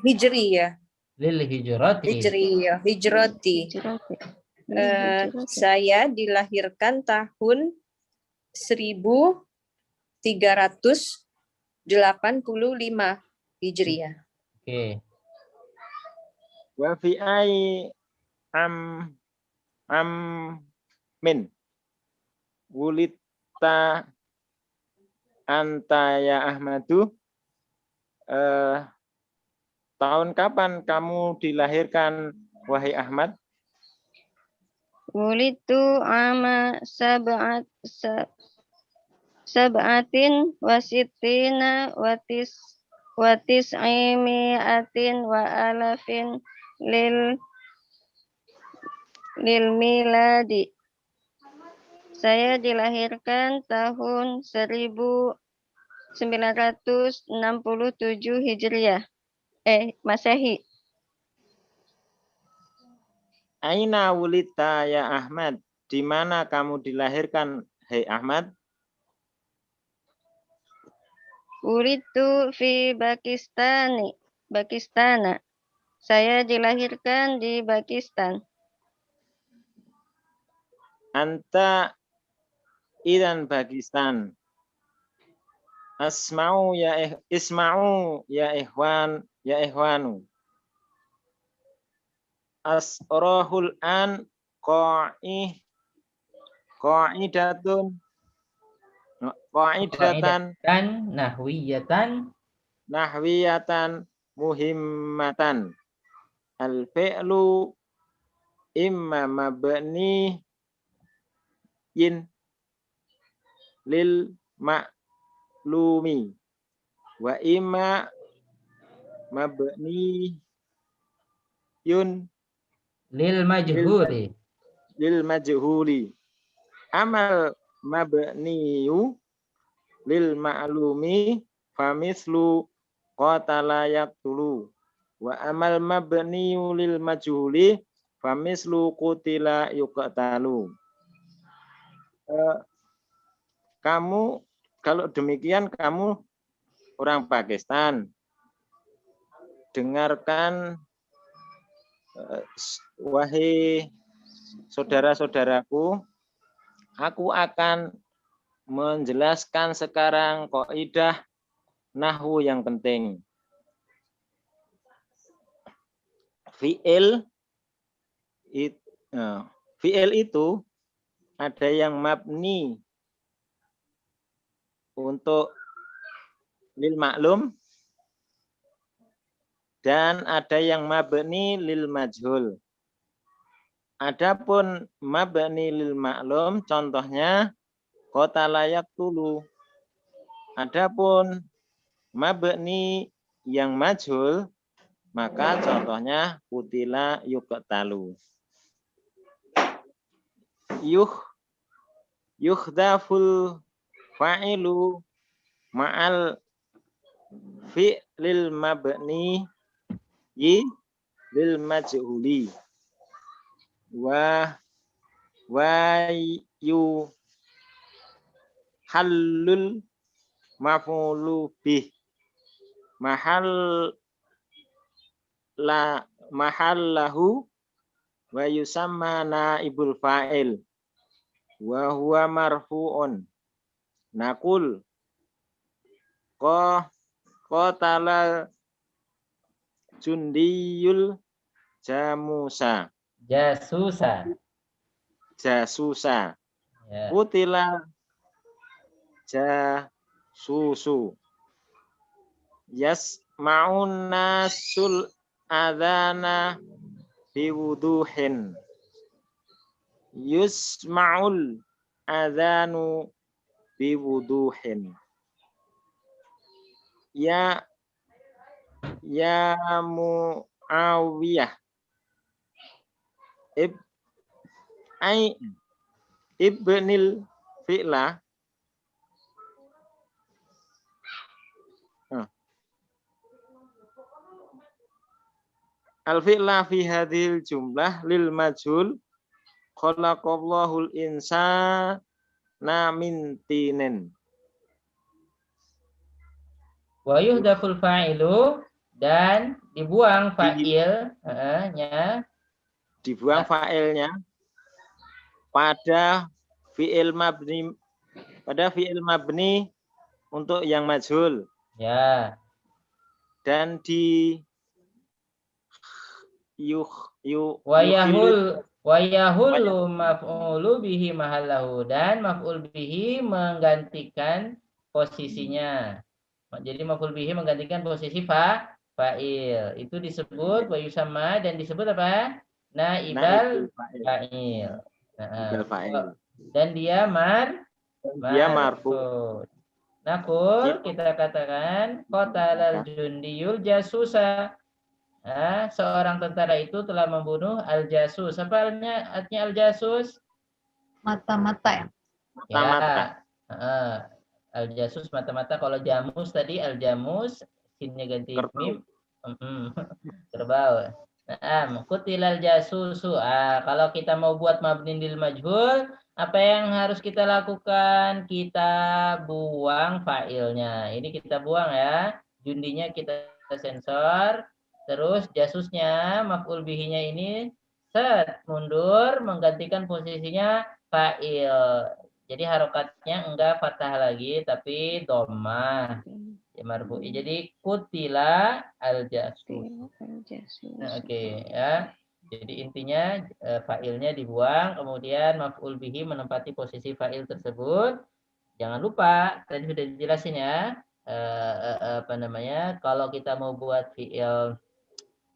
hijriyah.
Lil hijrati.
Hijrati. Saya dilahirkan tahun 1385 Hijriyah.
Oke.
Wa fi ai min wulita anta ya Ahmadu. Tahun kapan kamu dilahirkan wahai Ahmad?
Wulitu ama sab'atin wasittina watis'imi'atin wa alafin lil miladi. Saya dilahirkan tahun 1967 Hijriah. Masehi.
Aina wulita ya Ahmad? Di mana kamu dilahirkan, hei Ahmad?
Wulitu fi Pakistana. Saya dilahirkan di Pakistan.
Anta idan Pakistan. Isma'u ya ikhwanu. Asrohul an qa'idatan nahwiyatan muhimmatan. Al-fi'lu imma mabniyin lil ma'lumi wa imma mabniyun
Lil majhuli. Amal mabniyu lil ma'lumi famislu qatala yaqtulu. Wa amal mabniyu lil majhuli famislu qutila yuqtalu. Kamu, kalau demikian kamu orang Pakistan. Dengarkan wahai saudara-saudaraku, aku akan menjelaskan sekarang kaidah nahwu yang penting. Fi'il itu ada yang mabni untuk lil maklum dan ada yang mabni lil majhul. Adapun mabni lil maklum contohnya qatala yaqtulu. Adapun mabni yang majhul maka contohnya qutila yuqtalu. Yukhdaful fa'ilu ma'al fi'lil mabni lil majhuli wa yu halul maf'ulu bih mahallahu wa yusamma naibul fa'il wa huwa marfu'un. Naqul qatala jundiyul jasusa. Qutila jasusu. Yasma'un nasul adhana biwuduhin. Yusma'ul
adzanu biwuduhin. Ya Muawiyah ibnil fi'la al-fi'la fi hadhil jumlah lil majhul khalaqallahul insana min tinin.
Wa yuhdaful fa'ilu, dan dibuang fa'ilnya,
dibuang fa'ilnya pada fi'il mabni untuk yang majhul.
Ya.
Dan di
wayahulu maf'ulu bihi mahallahu, dan maf'ul bihi menggantikan posisinya. Jadi maf'ul bihi menggantikan posisi fa'il. Itu disebut wa yusamma, dan disebut apa? Naibal fa'il. Dan dia marfu. Nakul kita katakan qatalal jundiyul jasusa. Seorang tentara itu telah membunuh al-jasus. Apa artinya al-jasus?
Mata-mata ya?
Mata-mata.
Al-jasus mata-mata. Kalau jamus tadi al-jamus, sinnya ganti mim. Kerbau. Qutilal jasusu. Kalau kita mau buat mabni lil majhul, apa yang harus kita lakukan? Kita buang fa'ilnya. Ini kita buang ya. Jundinya kita sensor. Terus jasusnya, maf'ul bihinya ini mundur menggantikan posisinya fa'il. Jadi harokatnya enggak fathah lagi tapi dhammah. Ya marfu'i. Jadi kutila al-jasus. Oke, ya. Jadi intinya fa'ilnya dibuang, kemudian maf'ul bihi menempati posisi fa'il tersebut. Jangan lupa tadi sudah dijelasin ya. Kalau kita mau buat fi'il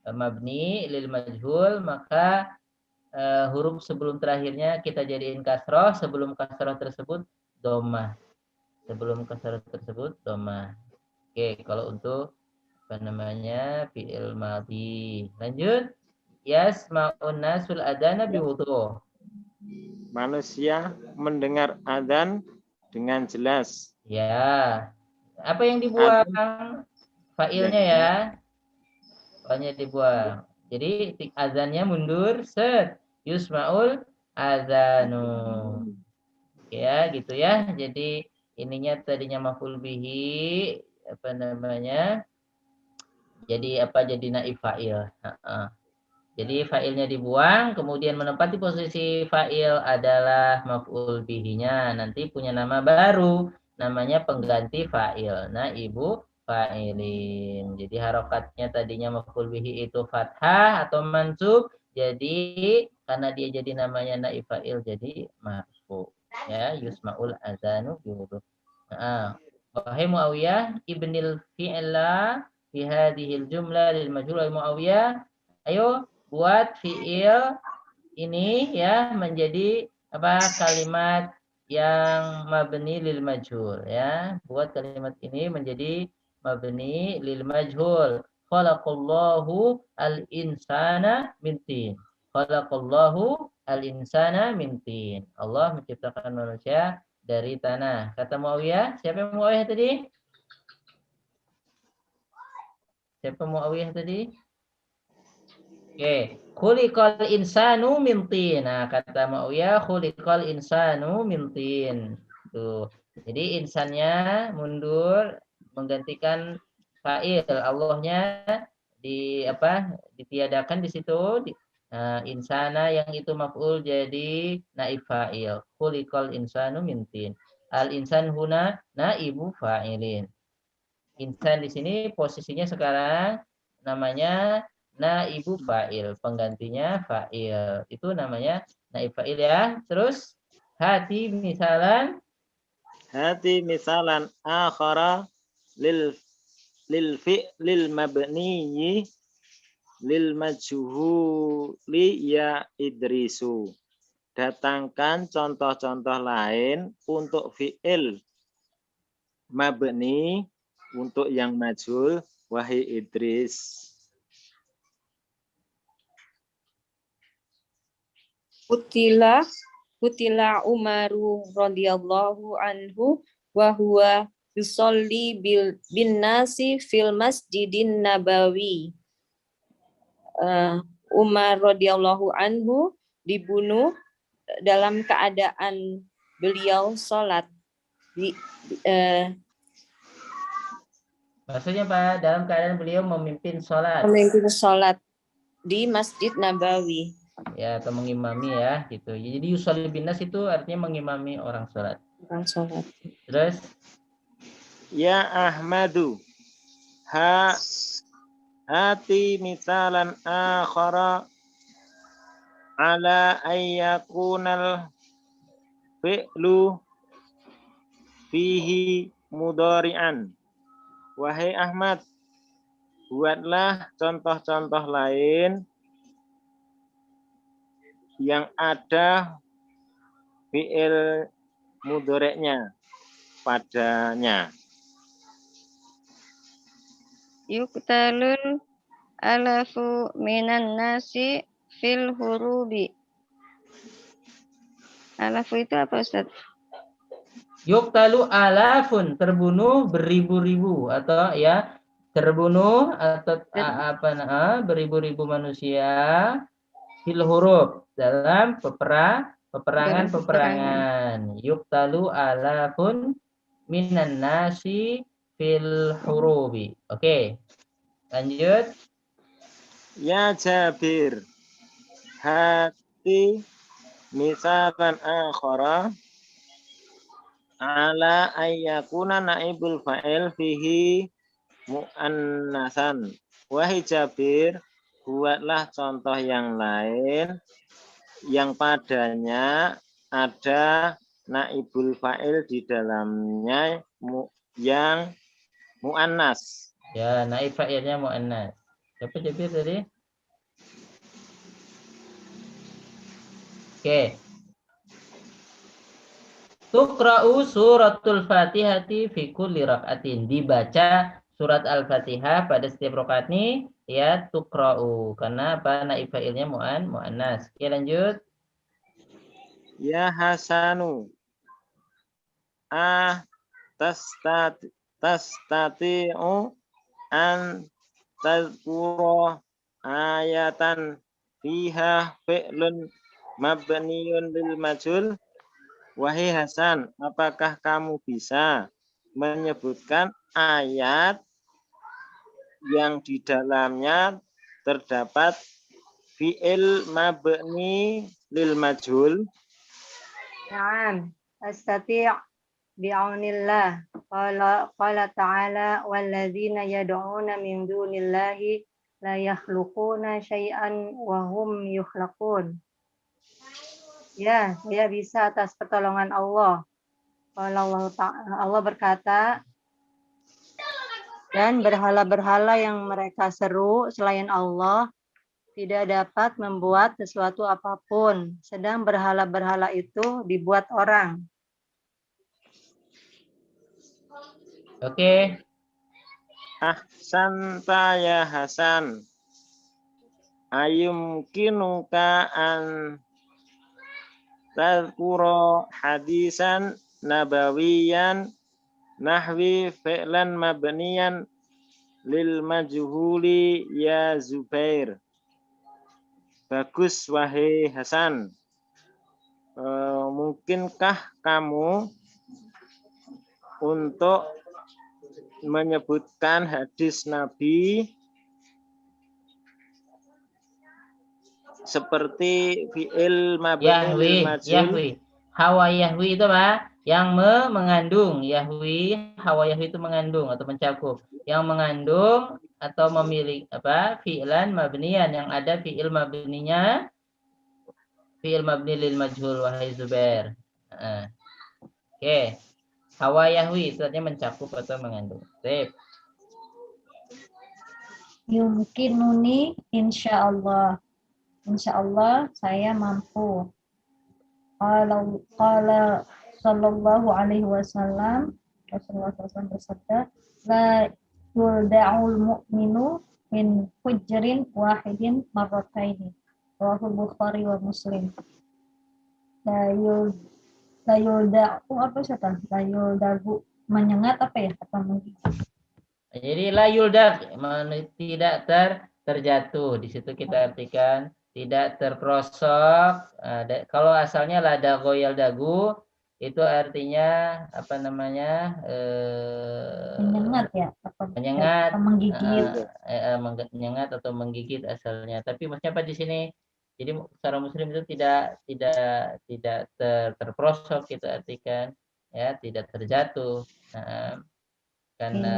mabni lil majhul, maka huruf sebelum terakhirnya kita jadiin kasroh, sebelum kasroh tersebut dhammah. Sebelum kasroh tersebut dhammah. Oke, kalau untuk fi'il madhi. Lanjut. Yasma'un nasul adana biwudu.
Manusia mendengar adzan dengan jelas.
Ya. Apa yang dibuang? Fa'ilnya ya. Fa'ilnya dibuang. Jadi azannya mundur, yusma'ul adzanu. Ya, gitu ya. Jadi ininya tadinya maf'ul bihi, jadi naib fa'il. Jadi fa'ilnya dibuang, kemudian menempati posisi fa'il adalah maf'ul bihinya. Nanti punya nama baru, namanya pengganti fa'il. Naibu fa'ilin. Jadi harokatnya tadinya maf'ul bihi itu fathah atau mansub. Jadi karena dia jadi namanya naib fa'il, jadi marfu. Ya, yusma'ul adzanu biwudu. Wahai Muawiyah ibnil fi'la fi hadhil jumlah lil majhul Muawiyah, ayo buat fi'il ini ya menjadi kalimat yang mabni lil majhul ya. Buat kalimat ini menjadi mabni lil majhul. Khalaqallahu al-insana min tin. Khalaqallahu al-insana min tin. Allah menciptakan manusia dari tanah. Kata Muawiyah, siapa yang Muawiyah tadi? Siapa Muawiyah tadi? Oke, khuliqal insanu min tin. Nah, kata Muawiyah, khuliqal insanu min tin. Tuh. Jadi insannya mundur menggantikan fa'il. Allahnya ditiadakan di situ. Insana yang itu maf'ul jadi naib fa'il. Khuliqal insanu min tin. Al insan huna naibu fa'ilin. Insan di sini posisinya sekarang namanya naibu fa'il, penggantinya fa'il. Itu namanya naib fa'il ya. Terus hati misalan
akhara lil mabniyi lil majhuli ya Idrisu. Datangkan contoh-contoh lain untuk fi'il mabni untuk yang majhul, wahai Idris.
Kutila Umaru radhiyallahu anhu wa huwa yusolli bin nasi fil masjidin nabawi. Umar radhiyallahu anhu dibunuh dalam keadaan beliau sholat
maksudnya Pak, dalam keadaan beliau memimpin sholat
di Masjid Nabawi.
Ya, atau mengimami ya, gitu. Jadi yusolli binnas itu artinya mengimami orang sholat. Terus?
Ya Ahmadu, hati misalan akhara ala ayyakunal fi'lu fihi mudhari'an. Wahai Ahmad, buatlah contoh-contoh lain yang ada fi'il mudhari'nya padanya.
Yuqtalul alafu minan nasi fil hurubi. Alafu itu apa Ustaz?
Yuqtalu alafun, terbunuh beribu-ribu, atau ya terbunuh atau beribu-ribu manusia fil hurub, dalam peperangan. Yuqtalu alafun minan nasi fil hurubi. Oke. Lanjut.
Ya Jabir, hati misalkan akhara ala ayyakuna naibul fa'il fihi mu'annasan. Wahai Jabir, buatlah contoh yang lain yang padanya ada naibul fa'il di dalamnya yang mu'annas.
Ya, naib fa'ilnya mu'annas. Siapa Jabir tadi? Oke. Tuqra'u suratul Fatihati fi kulli rak'atin. Dibaca surat Al-Fatihah pada setiap rakaat nih, ya tuqra'u. Karena apa? Naib fa'ilnya mu'annas. Oke, lanjut.
Ya Hasanu, tastati'u an tadhkura ayatan fiha fi'lun mabniyun lil majhul. Wahai Hasan, apakah kamu bisa menyebutkan ayat yang di dalamnya terdapat fi'il mabni lil majhul?
Na'am, astati' bi'aunillah. Qala ta'ala walladzina yad'una min dunillahi la yakhluquna syai'an wa hum yukhlaqun. Ya, saya bisa atas pertolongan Allah. Kalau Allah berkata, dan berhala-berhala yang mereka seru selain Allah tidak dapat membuat sesuatu apapun, sedang berhala-berhala itu dibuat orang.
Oke.
Ahsanta ya Hasan. Ayumkinuka an tadhkura hadisan nabawiyan nahwi fi'lan mabniyan lil majhuli ya Zubair. Bagus wahai Hasan. Mungkinkah kamu untuk menyebutkan hadis Nabi seperti fi'il mabni lil majhul?
Yahwi. Hawa Yahwi itu apa? Yang mengandung. Yahwi, hawa Yahwi itu mengandung atau mencakup. Yang mengandung atau memiliki apa? Fi'lan mabniyan, yang ada fi'il mabninya fi'il mabni lil majhul, wahai Zubair. Oke. Hawa Yahwi itu artinya mencakup atau mengandung. Sip.
Yumkinuni insyaallah. Insyaallah saya mampu. Qala sallallahu alaihi wasallam, Rasulullah SAW bersabda, la yulda'ul mu'minu min hujrin wahidin marrataini. Rawahul Bukhari wa Muslim. La yulda'u apa syaitan? La yuldagu menyengat apa ya? Apa menggigit?
Jadi la yuldak tidak terjatuh. Di situ kita artikan tidak terprosok. Kalau asalnya lada goyal dagu itu artinya apa namanya?
Menyengat ya?
Menyengat,
menggigit.
menyengat atau menggigit asalnya. Tapi maksudnya apa di sini? Jadi seorang muslim itu tidak terprosok kita artikan, ya, tidak terjatuh. Nah, karena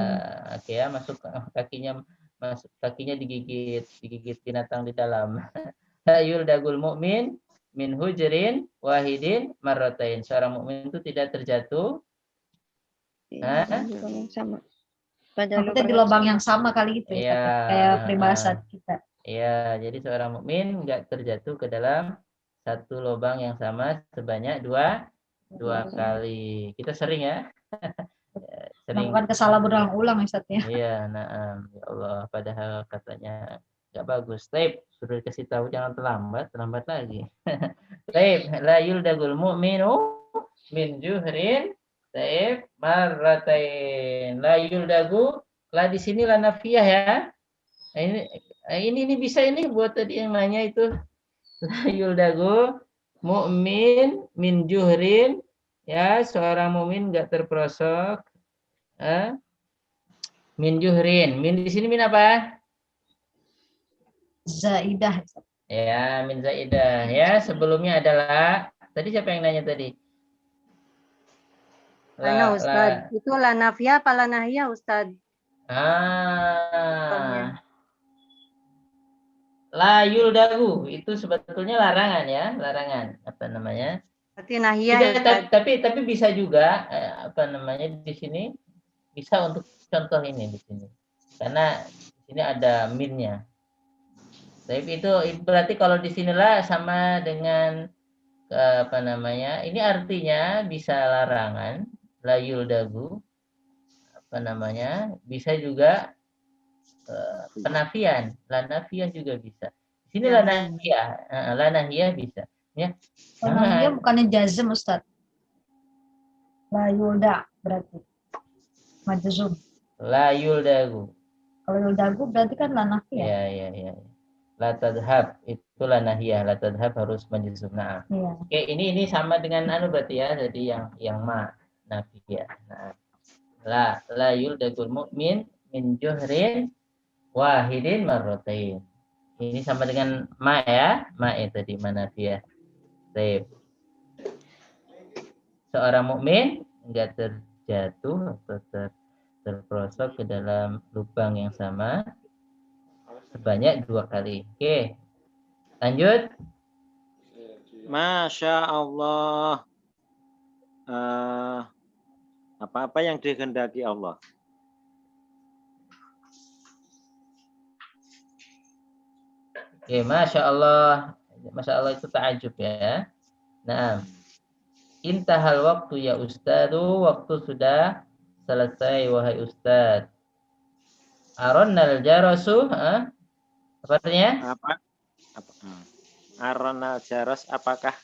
masuk kakinya digigit binatang di dalam. Hayul dagul mukmin min hujrin wahidin marratain. Seorang mukmin itu tidak terjatuh
sama.
Maksudnya di lubang yang sama kali gitu ya, kayak peribahasa kita.
Iya, jadi seorang mukmin enggak terjatuh ke dalam satu lubang yang sama sebanyak dua kali. Kita sering ya. Sering
melakukan kesalahan berulang-ulang Ustaz ya.
Iya, ya Allah, padahal katanya enggak bagus. Taib, sudah dikasih tahu jangan terlambat lagi. Taib, la yuldagul mu'minu min juhrin taib marratain. La yuldagu, la di sini la nafiyah ya. Ini bisa ini buat tadi yang nanya itu. La yuldagu mu'min min juhrin, ya, seorang mukmin enggak terprosok. Min juhrin. Min di sini min apa?
Zaidah.
Ya, min zaidah. Ya, sebelumnya adalah tadi siapa yang nanya tadi?
Lana Ustaz. Itu la nafiyah apa la nahiyah Ustaz?
La yuldagu itu sebetulnya larangan ya, larangan. Apa namanya?
Berarti nahiyah.
Tapi bisa juga apa namanya di sini bisa untuk contoh ini di sini. Karena di sini ada minnya. Tapi itu berarti kalau di sinilah sama dengan apa namanya? Ini artinya bisa larangan, la yuldagu. Apa namanya? Bisa juga penafian, la nafiyah juga bisa. Di sini la nahiyah bisa. Ya.
La nahiyah bukannya jazm Ustaz. La yulda berarti majzum.
La yuldagu.
Kalau yuldagu berarti kan la nahiyah.
Iya. La tadhab itu la nahiyah, la tadhab harus majzum. Nah.
Iya.
Oke, ini sama dengan berarti ya, jadi yang ma nafiyah. Nah. La yuldagul mu'min min juhrin wahidin marratain. Ini sama dengan ma ya, ma itu di manafiyah. Baik. Seorang mukmin enggak terjatuh atau terprosok ke dalam lubang yang sama sebanyak 2 kali. Oke. Lanjut.
Masya Allah. Apa-apa yang dikehendaki Allah.
Oke, Masya Allah. Masya Allah itu ta'ajub ya. Nah, intahal waktu ya Ustadu, waktu sudah selesai wahai Ustad. Aronnal jarasu, apa artinya?
Aronnal jaras, apakah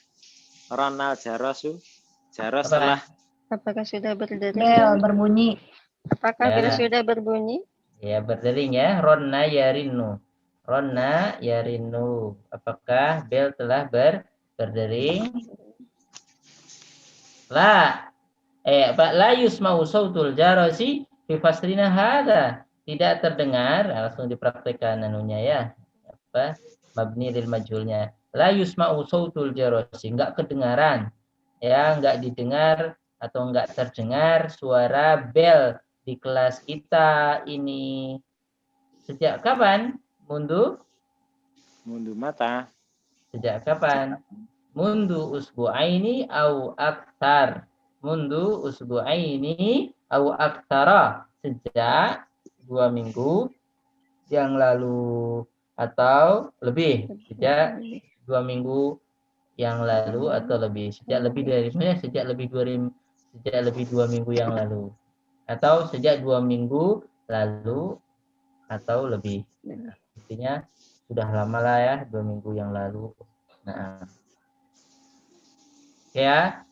Ronal jarasu? Jaras telah.
Apakah sudah berdering?
Bel berbunyi.
Apakah bel sudah berbunyi?
Ya, berdering ya. Ronna yarinu. Ronna yarinu. Apakah bel telah berdering? La yusma'u sautul jarasi fi faslina hadza. Tidak terdengar, langsung dipraktekkan anunya ya. Apa? Mabni lil majhulnya. La yusma'u sautul jarasi, enggak kedengaran. Ya, enggak didengar atau enggak terdengar suara bel di kelas kita ini. Sejak kapan? Mundu
mata.
Sejak kapan? Mundu usbu'aini au aktar. Mundu usbu'aini au aktara. Sejak 2 minggu yang lalu atau lebih. Sejak 2 minggu yang lalu atau lebih, sejak lebih 2 minggu yang lalu, atau sejak 2 minggu lalu atau lebih. Nah, intinya sudah lama lah ya, 2 minggu yang lalu. Nah, ya,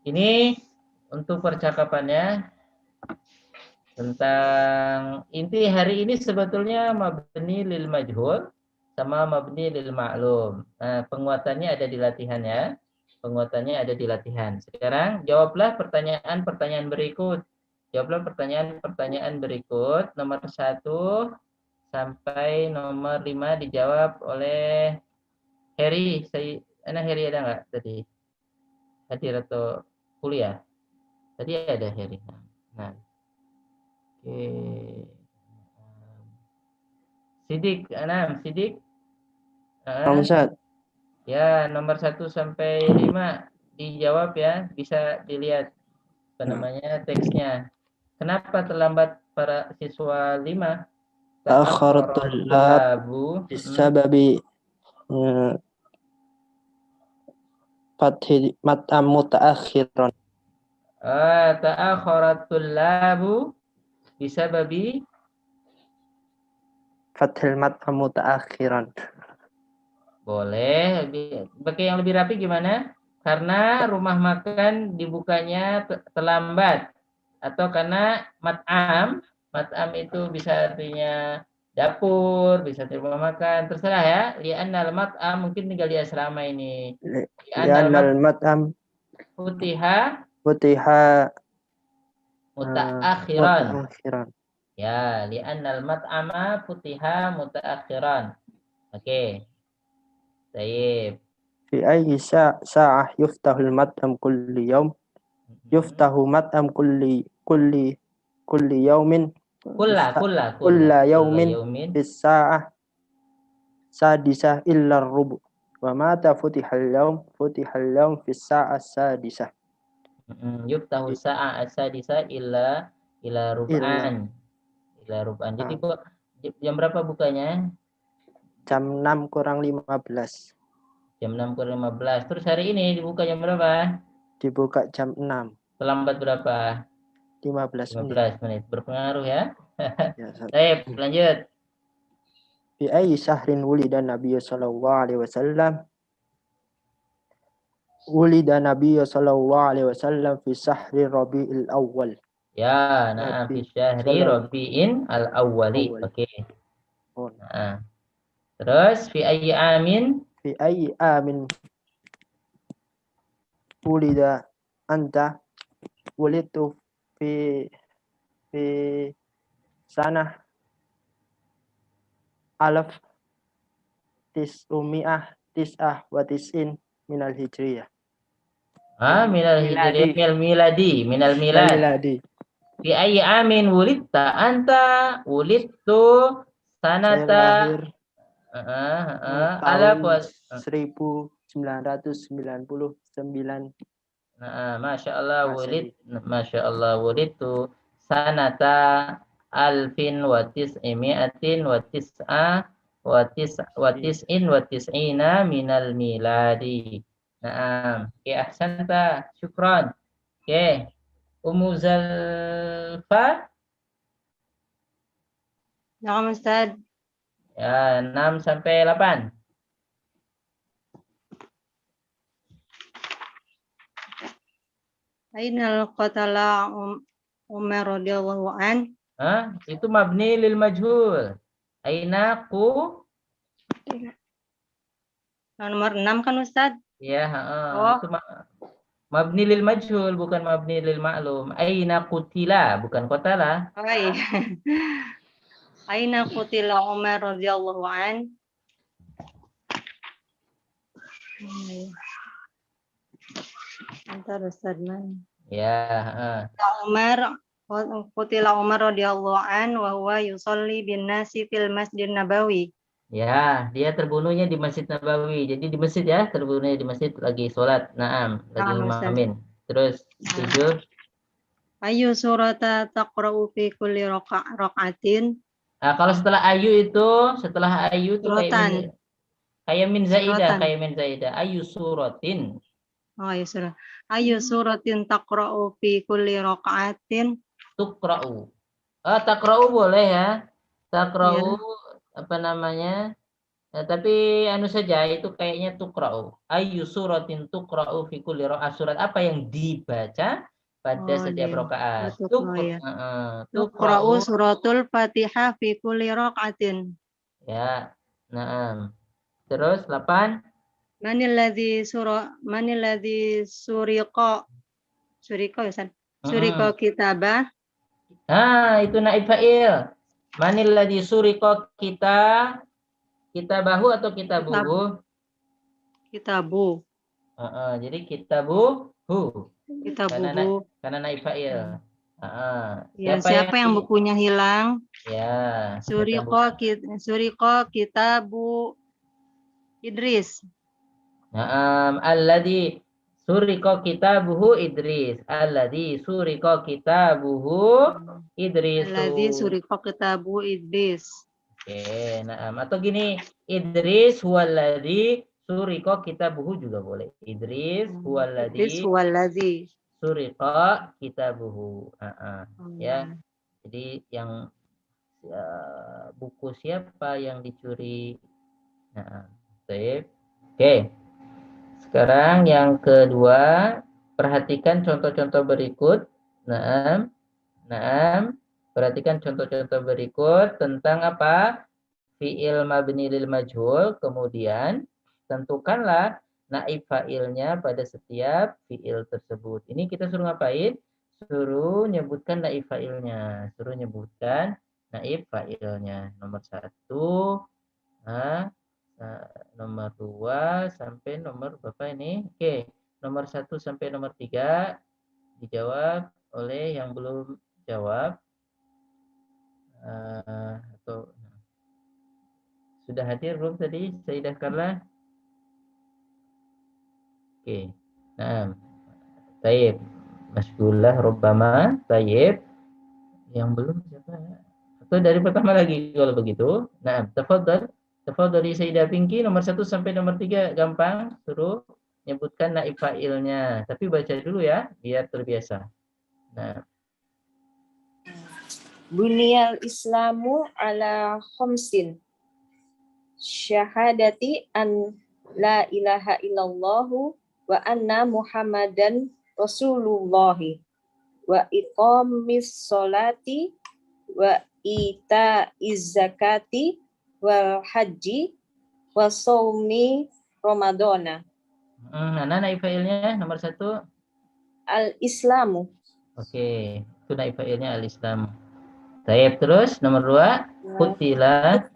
ini untuk percakapannya tentang inti hari ini sebetulnya mabni lil majhul sama mabni lil ma'lum. Nah, penguatannya ada di latihan ya. Penguatannya ada di latihan. Sekarang jawablah pertanyaan-pertanyaan berikut. Jawablah pertanyaan-pertanyaan berikut. Nomor 1 sampai nomor 5 dijawab oleh Heri. Heri ada nggak tadi? Hadir atau kuliah? Tadi ada Heri. Nah, oke. Sidik, Sidik.
Ustaz.
Ya, nomor 1 sampai 5 dijawab ya, bisa dilihat teksnya. Kenapa terlambat para siswa 5?
Ta'akharatul labu bisababi fathi mat'am mutaakhiran.
Ta'akharatul labu bisababi
fathil mat'am mutaakhiran.
Boleh, pakai yang lebih rapi gimana? Karena rumah makan dibukanya terlambat, atau karena mat'am itu bisa artinya dapur, bisa rumah makan, terserah ya. Li'annal mat'am mungkin tinggal di asrama ini.
Li'annal mat'am
futiha mutaakhiran. Ya, li'annal mat'ama futiha mutaakhiran. Oke. Baik.
Fi ayyi sa'ah yuftahul mat'am kulli yawm? Yuftahu mat'am kulli yawmin kulla yawmin bis sa'ah sadisah illa rubu. Wa mata futihal yawm fis sa'ah sadisah.
Yuftahu sa'ah sadisah illa rub'an. Illa rub'an. Jadi jam berapa bukanya?
Jam 6 kurang 15.
Jam 6 kurang 15. Terus hari ini dibuka jam berapa?
Dibuka jam 6.
Terlambat berapa?
15
menit. Berpengaruh ya?
Ya,
baik, lanjut.
Fi ayyi syahrin wulida Nabi sallallahu alaihi wasallam? Wulida Nabi sallallahu alaihi wasallam fi syahri Rabiul Awwal.
Ya, nah, fi syahri Rabi'in al-awwali. Oke. Nah. Terus fi ayyi amin?
Fi ayyi amin wulida anta? Wulitu fi sanah alaf tis'umiyah tis'ah wa tis'in minal hijriyah.
Minal hijriyah, minal miladi. Fi ayyi amin wulidta anta? Wulidtu sanata
tahun 1999.
Masya Allah wulidtu sanata alfin wa tis'imi'atin wa tis'ina minal miladi. Nah, ahsanta, syukran. Oke, Ummu Zalfa.
Na'am Ustaz.
Ya, 6 sampai 8.
Ainal qatala Umar radhiyallahu an.
Itu mabni lil majhul. Aina ku
nomor 6 kan Ustaz?
Ya, itu mabni lil majhul, bukan mabni lil ma'lum. Aina qutila, bukan qatala.
Oh iya. Aina qutila Umar radhiyallahu an. Antar Ustaz man.
Ya,
Qutila Umar radhiyallahu an wa huwa yusalli bin nasi fil Masjid Nabawi.
Ya, dia terbunuhnya di Masjid Nabawi. Jadi di masjid ya, terbunuhnya di masjid lagi sholat. Naam, lagi imamin. Terus 7.
Ayu surata taqra'u fi kulli raka'atin.
Kalau setelah ayu itu kayak Kayak min zaidah,
Suratan.
kayak min zaidah. Ayu suratin.
Oh ya surah. Ayu suratin taqra'u fi kulli raq'atin.
Tukra'u. Takra'u boleh ya. Takra'u
Ya.
apa namanya? Tapi anu saja itu kayaknya tukra'u. Ayu suratin tukra'u fi kulli raq'ah. Surat apa yang dibaca pada
Oh
setiap
dia.
rakaat.
Oh ya.
Tukra'u.
Tuqra'u suratul Fatihah fi kulli raq'atin.
Ya. Nah. Terus 8.
Manilladzi suriqa ya San. Suriqa kitabah.
Itu naib fa'il. Manil ladzi suriqa kitabahu atau kitabuhu?
Kitabu.
Jadi kitabuhu.
Kitabuhu.
Karena naib fa'il.
Ya, siapa yang bukunya hilang?
Ya.
Suriqa kitabu Idris.
Alladzi suriqa kitabuhu Idris. Alladzi suriqa kitabuhu Idris.
Alladzi suriqa kitabu Idris.
Oke, atau gini, Idris huwaladzi suriqa kitabuhu juga boleh. Idris huwaladzi suriqa kitabuhu. Ya. Jadi yang buku siapa yang dicuri? Baik. Oke. Sekarang yang kedua, perhatikan contoh-contoh berikut. Perhatikan contoh-contoh berikut tentang apa? Fi'il mabni lil majhul, kemudian tentukanlah naib fa'ilnya pada setiap fi'il tersebut. Ini kita suruh ngapain? Suruh nyebutkan naib fa'ilnya. Nomor 1, nomor 2 sampai nomor berapa ini? Oke, nomor 1 sampai nomor 3 dijawab oleh yang belum jawab. Atau sudah hadir belum tadi Sayyidah Karla? Oke. Tayyib. Masghulah Rubbama. Tayyib. Yang belum siapa? Atau dari pertama lagi kalau begitu. Tafadhali Sayyidah Pinky nomor 1 sampai nomor 3 gampang, suruh nyebutkan naib fa'ilnya. Tapi baca dulu ya biar terbiasa.
Buniyal Islamu ala khamsin. Syahadati an la ilaha illallahu wa anna Muhammadan Rasulullahi wa iqamis sholati wa ita'iz zakati wal haji wa shaumi ramadhana.
Naib fa'ilnya nomor 1
al-islamu.
Oke, itu naib fa'ilnya al-islamu. Baik, terus nomor 2 Qutila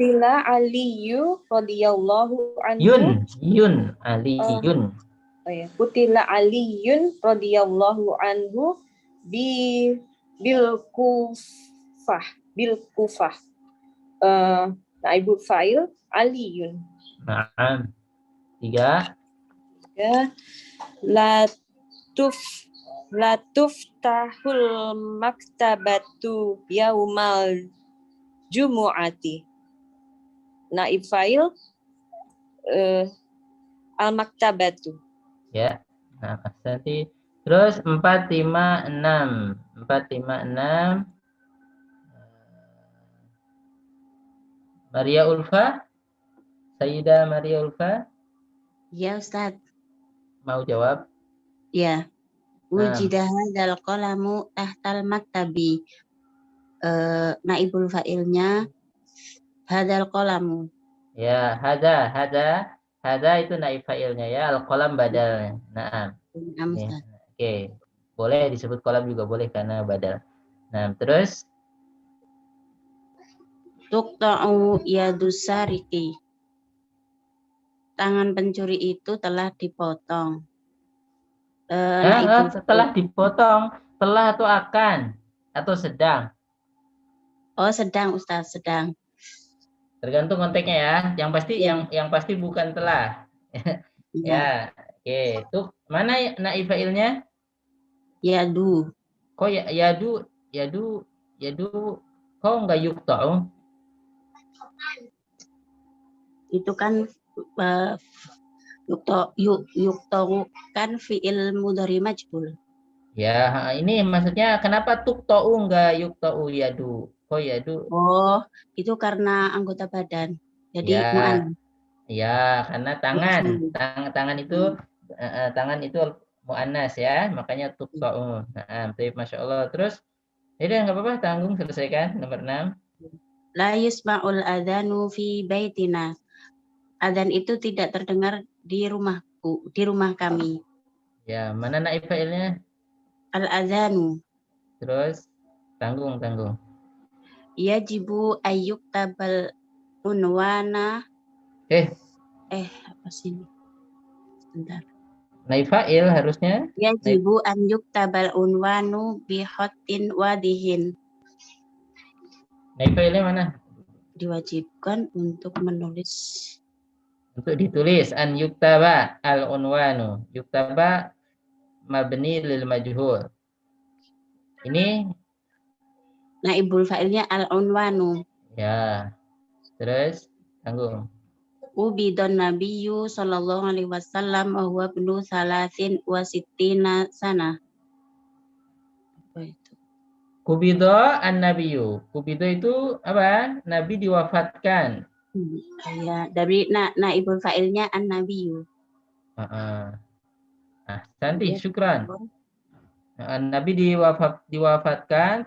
Aliyu radhiyallahu anhu.
Yun Aliyun.
Qutila Aliyun radhiyallahu anhu bil kufah. Naibul fa'il Aliyun.
3
La tuftahul maktabatu yaumal jumu'ati. Naib fa'il al maktabatu.
Ya. Nanti terus 4, 5, 6. Maria Ulfa? Sayyidah Maria Ulfa?
Ya Ustaz.
Mau jawab?
Ya. Wujidah hadzal qalamu tahtal maktabi. Naibul fa'ilnya hadzal qalamu.
Ya, hada itu naib fa'ilnya ya, al-qalam badalnya. Oke. Boleh disebut qalam juga boleh karena badal. Terus
Tuqta'u yadus sariki. Tangan pencuri itu telah dipotong.
Setelah dipotong, telah atau akan atau sedang?
Oh, sedang Ustaz, sedang.
Tergantung konteksnya ya. Yang pasti bukan telah. Ya, oke. Tuh mana naib fa'ilnya?
Yadu.
Kok yadu kok enggak yukta'u?
Itu kan yuktahu kan fi'il mudhari majhul.
Ya, ini maksudnya kenapa tuktau enggak yuktau yadu? Oh yadu.
Oh, itu karena anggota badan. Jadi
Ya,
mu'an.
ya karena tangan, tangan itu muannas ya, makanya tuktau. Nah, masya Allah. Terus, ya nggak apa-apa, tanggung selesaikan nomor 6.
La yusma'ul adhanu fi baitina. Adzan itu tidak terdengar di rumahku, di rumah kami.
Ya, mana naib fa'ilnya?
Al-adzanu.
Terus tanggung.
Yajibu ayyuk tabal unwana. Apa sih ini? Sebentar.
Naib fa'il harusnya.
Yajibu ayyuk tabal unwanu bihotin wadihin.
Naib fa'ilnya mana?
Diwajibkan untuk menulis.
Untuk ditulis an yuktaba al-unwanu. Yuktaba mabni lil majhul. Ini
naibul fa'ilnya al-unwanu.
Ya. Terus tanggung.
Ubidon nabiyyu sallallahu alaihi wasallam wa huwa ibnu salasin wa sittina sana. Apa itu?
Kubido an-nabiyyu. Kubido itu apa? Nabi diwafatkan.
Ya, dari naibul fa'ilnya an-nabiyyu.
Cantik, syukran. Nabi diwafatkan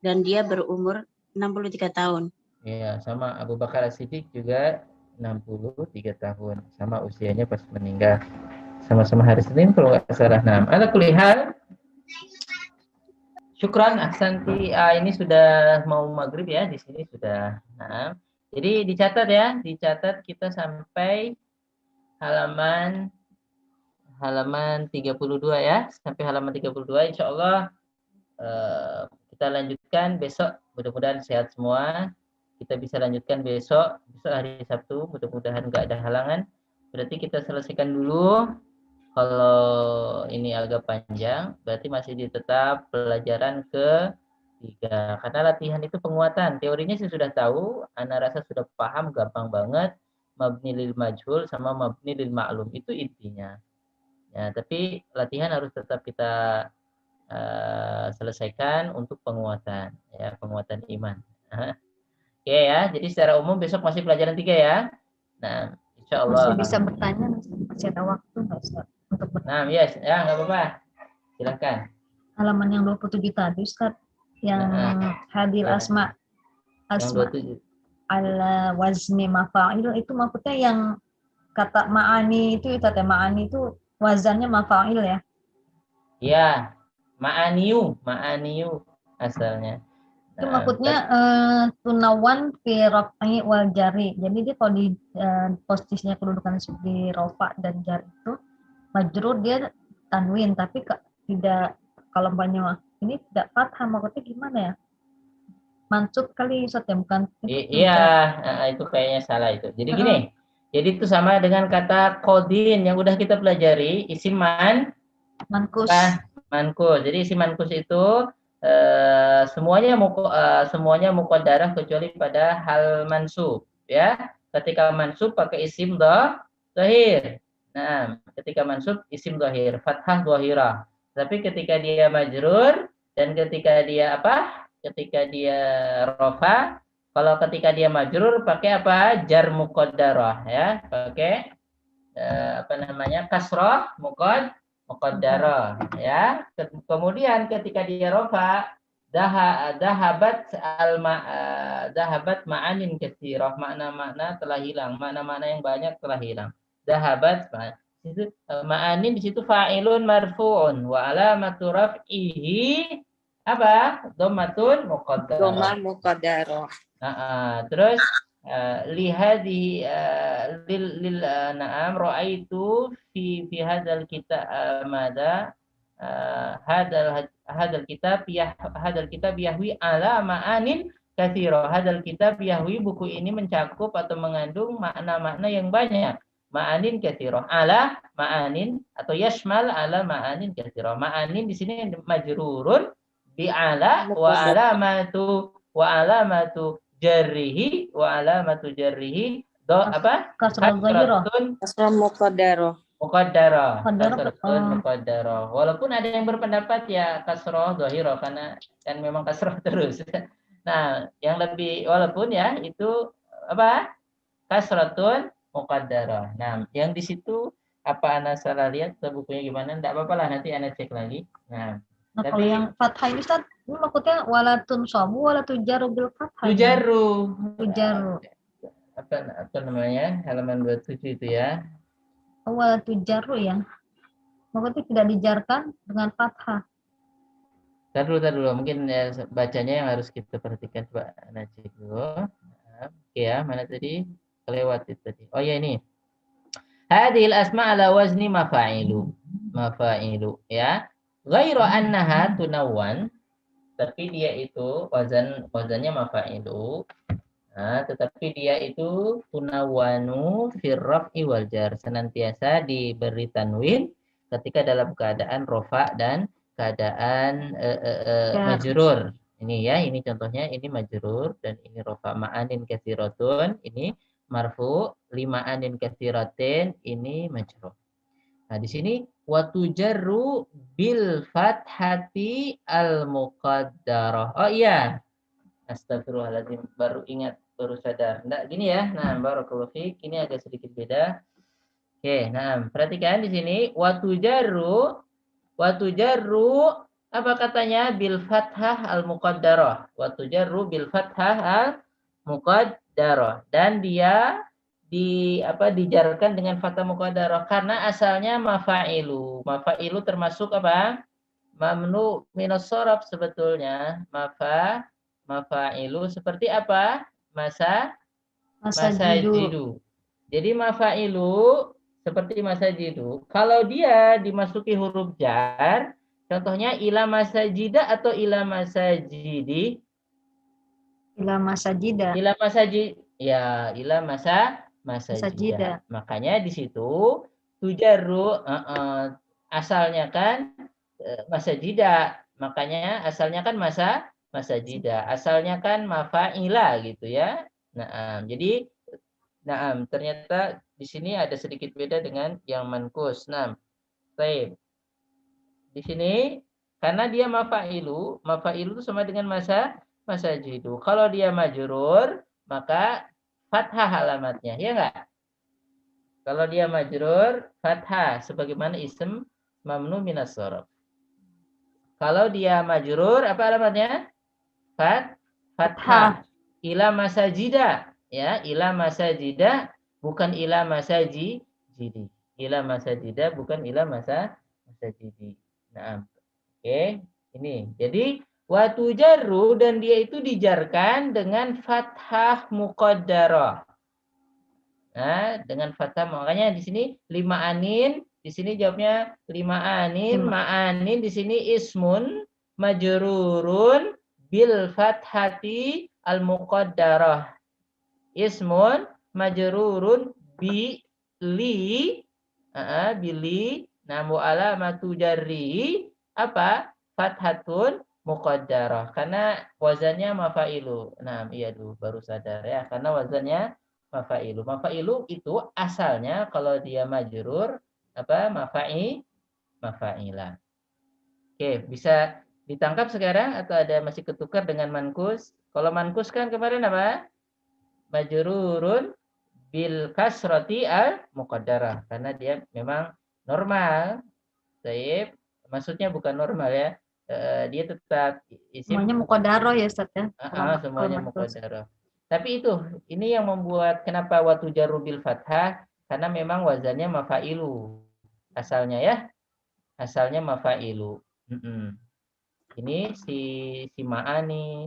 dan dia berumur 63 tahun.
Iya, sama Abu Bakar As-Siddiq juga 63 tahun. Sama usianya pas meninggal. Sama-sama hari Senin kalau nggak salah. Nah, ala kulli hal. Syukran, ahsanti. Ini sudah mau maghrib ya, di sini sudah. Nah, jadi dicatat ya, dicatat kita sampai halaman 32 ya, sampai halaman 32. Insya Allah kita lanjutkan besok. Mudah-mudahan sehat semua. Kita bisa lanjutkan besok hari Sabtu. Mudah-mudahan nggak ada halangan. Berarti kita selesaikan dulu. Kalau ini agak panjang, berarti masih tetap pelajaran ke-3. Karena latihan itu penguatan. Teorinya saya sudah tahu, Ana rasa sudah paham, gampang banget. Mabni lil majhul sama mabni lil ma'lum. Itu intinya. Ya, tapi latihan harus tetap kita selesaikan untuk penguatan. Ya, penguatan iman. Oke ya, jadi secara umum besok masih pelajaran 3 ya. Nah, insya Allah.
Masih bisa bertanya, masih ada waktu nggak Ustaz? Untuk
bertanya. Nah, yes, ya nggak apa-apa. Silakan.
Halaman yang 27 tadi Ustaz, yang hadil asma ala wazni mafa'il itu maksudnya yang kata ma'ani itu Ustaz, ma'ani itu wazannya mafa'il ya? Iya,
ma'aniyu asalnya.
Itu maksudnya tunawan fi raf'i wal jari. Jadi dia kalau di posisinya kedudukan di rofa dan jari itu majrur dia tanwin, tapi tidak kalau banyak ini tidak fathah, maksudnya gimana ya? Mansub kali Ustaz ya, bukan?
Iya, itu kayaknya salah itu. Jadi gini, jadi itu sama dengan kata kodin yang udah kita pelajari, isim mankus. Mankus. Jadi isim mankus itu semuanya muqaddarah kecuali pada hal mansub ya. Ketika mansub pakai isim dhahir. Nah, ketika mansub isim dhahir, fathah dhahirah. Tapi ketika dia majrur dan ketika dia ketika dia rafa, kalau ketika dia majrur pakai apa? Jar muqaddarah ya, pakai kasrah muqaddarah ya. Kemudian ketika dia rafa, dahabat ma'anin katsirah, makna-makna telah hilang, makna-makna yang banyak telah hilang. Dahabat itu ma'anin di situ fa'ilun marfu'un wa alamatu raf'ihi apa? Dhammatun muqaddarah.
Dhamma muqaddarah.
Terus lihadi lil na'am ra'aitu fi hadzal kitab mada hadal kitab yahwi ala ma'anin katsira. Hadal kitab yahwi, buku ini mencakup atau mengandung makna-makna yang banyak. Ma'anin katsira, ala ma'anin atau yashmal ala ma'anin katsira. Ma'anin di sini majrurun bi ala wa alamatu jarrihi apa?
Kasrah zahirah.
Kasratun
Kasrah muqaddarah.
muqaddarah.
Muqaddarah,
Kasratun muqaddarah. Walaupun ada yang berpendapat ya kasrah zahirah karena kan memang kasrah terus. Nah, yang lebih walaupun ya itu apa? Kasratun muqaddarah. Nah, yang di situ apa Ana salah lihat ke bukunya gimana? Enggak apa-apa lah, nanti Ana cek lagi. Nah,
Nah, kalau
tapi
yang fathah ini Ustaz, ini maksudnya walatun sobu walatun jaru bil fathah.
tujaru.
Tujaru.
Apa namanya? Halaman 27 itu ya.
Walatun jaru ya. Maksudnya tidak dijarkan dengan fathah.
Tar dulu. Mungkin ya, bacanya yang harus kita perhatikan. Coba Ana cek dulu. Nah, oke ya, mana tadi? Kelewat itu tadi. Oh ya ini. Hadhil asma ala wazni mafa'ilu. Mafa'ilu ya. Ghairu annaha tunawwan, tapi dia itu wazannya mafa'ilu. Nah, tetapi dia itu tunawwanu fir raf'i wal jar, senantiasa diberi tanwin ketika dalam keadaan rofa dan keadaan majrur. Ini ya, ini contohnya ini majrur dan ini rofa ma'anin katsiratun, ini marfu, lima'anin katsiratin, ini majrur. Nah, di sini watujarru bil fathati al muqaddarah. Oh iya. Astagfirullahaladzim, baru ingat, baru sadar. Enggak gini ya. Nah, barakallahu fiik, ini agak sedikit beda. Oke, nah, perhatikan di sini watujarru apa katanya? Bil fathah al muqaddarah. Watujarru bil fathah al muqaddarah, dan dia dijarkan dengan fathah muqaddarah karena asalnya mafa'ilu. Mafa'ilu termasuk apa? Mamnu minas sharaf sebetulnya. Mafa'ilu seperti apa? Masajidu. Jadi mafa'ilu seperti masajidu. Kalau dia dimasuki huruf jar, contohnya ila masajida atau ila masajidi?
Ila masajida.
Ila masajid. Ya, ila masajida. Makanya di situ tujarru asalnya kan masajida. Makanya asalnya kan masajida. Asalnya kan mafa'ila gitu ya. Nah, jadi ternyata di sini ada sedikit beda dengan yang mankus. Nah, baik. Di sini karena dia mafa'ilu itu sama dengan masajidu. Kalau dia majrur, maka fathah alamatnya, ya enggak? Kalau dia majrur, fathah sebagaimana ism mamnu minas sharaf. Kalau dia majrur, apa alamatnya? Fathah. Ila masajida, ya, ila masajida bukan ila masajidi. Ila masajida bukan ila masajidi. Nah, oke, ini. Jadi watujarru, dan dia itu dijarkan dengan fathah muqaddarah. Nah, dengan fathah, makanya di sini lima anin, di sini jawabnya lima anin, ma'anin di sini ismun majrurun bil fathati al muqaddarah. Ismun majrurun bili namu alamatu jarri apa? Fathatun muqaddarah, karena wazannya mafa'ilu. Nah, iya dulu baru sadar ya, karena wazannya mafa'ilu. Mafa'ilu itu asalnya kalau dia majrur apa? Mafa'ila. Oke, bisa ditangkap sekarang atau ada masih ketukar dengan mankus? Kalau mankus kan kemarin apa? Majrurun bil kasrati al muqaddarah, karena dia memang normal. Taib, maksudnya bukan normal ya. Dia tetap isim.
Semuanya muqaddarah ya Ustaz ya.
Semuanya muqaddarah. Tapi itu, ini yang membuat kenapa watujarru bil fathah, karena memang wazannya mafa'ilu. Asalnya ya. Asalnya mafa'ilu. Ini si ma'ani,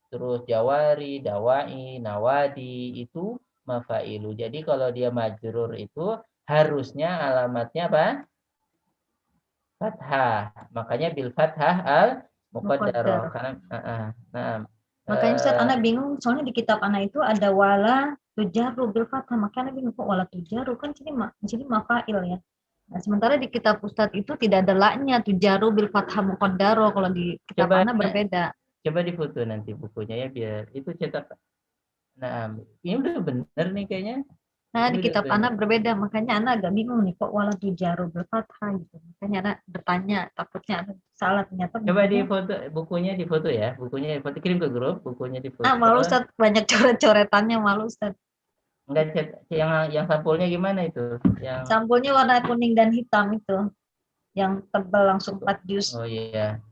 terus jawari, dawai, nawadi itu mafa'ilu. Jadi kalau dia majrur itu harusnya alamatnya apa? Fathah. Makanya bil fathah al muqaddarah. Karena
makanya Ustaz Ana bingung, soalnya di kitab Ana itu ada wala tujarru bil fathah, makanya Ana bingung kok wala tujarru kan sini mafa'il ya. Nah, sementara di kitab Ustaz itu tidak ada la-nya tujarru bil fathah muqaddarah, kalau di kitab Ana berbeda.
Coba difoto nanti bukunya ya biar itu cetak. Nah, ini udah bener nih kayaknya.
Nah, di
Berbeda,
kitab
berbeda.
anak berbeda, makanya anak agak bingung nih, kok wala tujaru berfathah gitu. Makanya anak bertanya, takutnya anak salah, ternyata
Coba di
bukunya.
foto, bukunya di foto ya, bukunya di foto, kirim ke grup, bukunya di foto.
Ah, malu Ustaz, banyak coret-coretannya, malu Ustaz.
Enggak, yang sampulnya gimana itu? Yang
Sampulnya warna kuning dan hitam itu, yang tebal langsung 4 juz.
oh iya.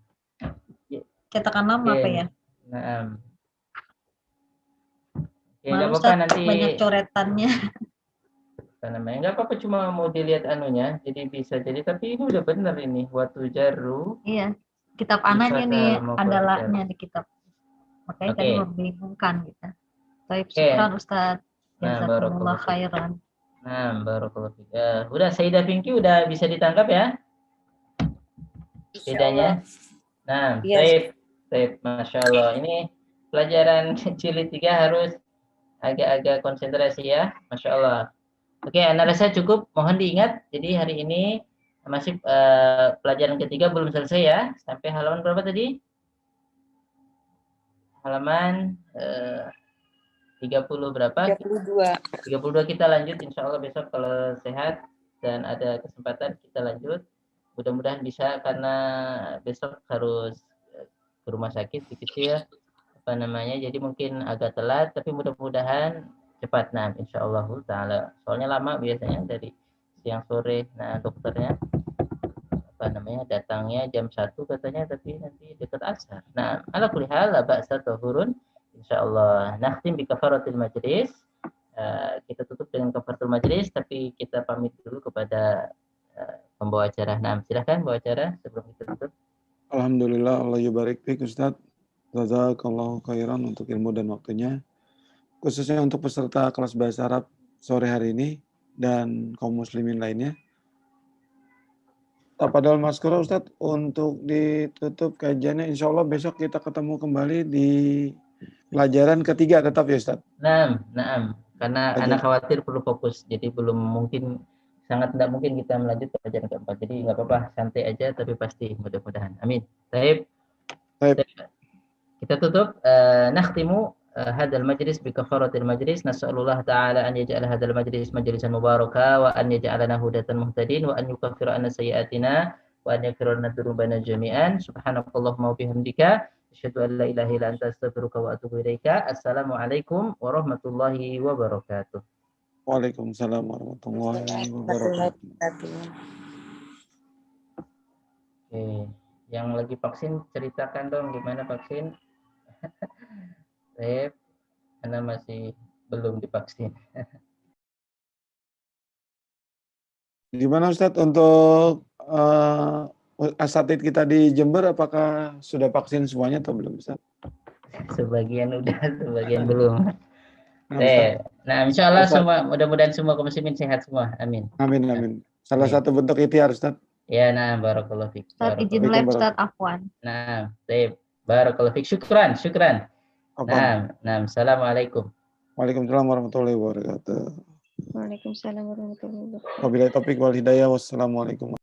Cetakan lama
Oke.
apa ya?
Nah, oke, nggak
Malu
apa-apa
Ustaz,
nanti
banyak coretannya.
apa namanya? Nggak apa-apa, cuma mau dilihat anunya, jadi bisa jadi. Tapi ini udah bener ini, waktu jaru.
Iya, kitab anaknya nih ada laknya di kitab. Makanya tadi
Oke.
membingungkan gitu. Baik,
Oke.
syukran Ustaz.
Nah,
Jazakumullah
barakallahu
khairan.
Nah, barakallahu fiik. Udah Sayyidah Pinky udah bisa ditangkap ya? Bedanya. Nah,
Yes.
Taib, Masya Allah. Ini pelajaran jilid 3 harus agak-agak konsentrasi ya, Masya Allah. Oke, analisa cukup, mohon diingat. Jadi hari ini masih pelajaran ketiga belum selesai ya. Sampai halaman berapa tadi? Halaman 30 berapa?
32.
32 kita lanjut, insya Allah besok kalau sehat dan ada kesempatan kita lanjut. Mudah-mudahan bisa, karena besok harus ke rumah sakit si kecil, apa namanya, jadi mungkin agak telat, tapi mudah-mudahan cepat. Nah, insya Allah ta'ala. Soalnya lama biasanya dari siang sore. Nah, dokternya apa namanya datangnya jam 1 katanya, tapi nanti dekat asar. Nah, ala kulli hal la ba'sa tahurun insyaallah. Nakhtim bi kafaratil majlis. Kita tutup dengan kafaratul majlis, tapi kita pamit dulu kepada pembawa acara. Nah, silahkan pembawa acara sebelum kita tutup.
Alhamdulillah, Allah yubarik fik Ustaz. Jazakallahu khairan untuk ilmu dan waktunya. Khususnya untuk peserta kelas bahasa Arab sore hari ini dan kaum muslimin lainnya. Tapadal Maskura Ustaz, untuk ditutup kajiannya, insya Allah besok kita ketemu kembali di pelajaran ketiga tetap ya Ustaz?
Naam. Karena
Pelajaran.
anak khawatir perlu fokus, jadi belum mungkin, sangat tidak mungkin kita melanjut pelajaran keempat. Jadi nggak apa-apa, santai aja, tapi pasti mudah-mudahan. Amin. Baik. Kita tutup. Nakhtimu hadal majlis bi kafaratil majlis. Nas'alullah ta'ala an yaj'al hadal majlis majlisan mubaraka wa an yaj'alana hudatan muhtadin wa an yukaffira anna sayyi'atina wa an yaghfira lana dzunubana jami'an. Subhanakallahumma wa bihamdika asyhadu an la ilaha illa anta astaghfiruka wa atubu ilaika. Assalamualaikum warahmatullahi wabarakatuh.
Waalaikumsalam warahmatullahi wabarakatuh.
Oke, yang lagi vaksin ceritakan dong gimana vaksin. Karena masih belum divaksin.
Gimana Ustadz untuk asatid kita di Jember, apakah sudah vaksin semuanya atau belum Ustadz?
Sebagian udah, sebagian belum.
Nah,
nah, insya Allah semua, mudah-mudahan semua kaum muslimin sehat semua. Amin.
Amin. Salah satu bentuk ikhtiar Ustadz.
Ya, nah, barakallahu fiik.
Ustadz izin live Ustadz Afwan.
Nah, baik. Barakallahu fiik. Syukran. Nah, assalamualaikum.
Waalaikumsalam warahmatullahi wabarakatuh.
Waalaikumsalam warahmatullahi wabarakatuh.
Wabillahi taufiq wal hidayah. Wassalamualaikum.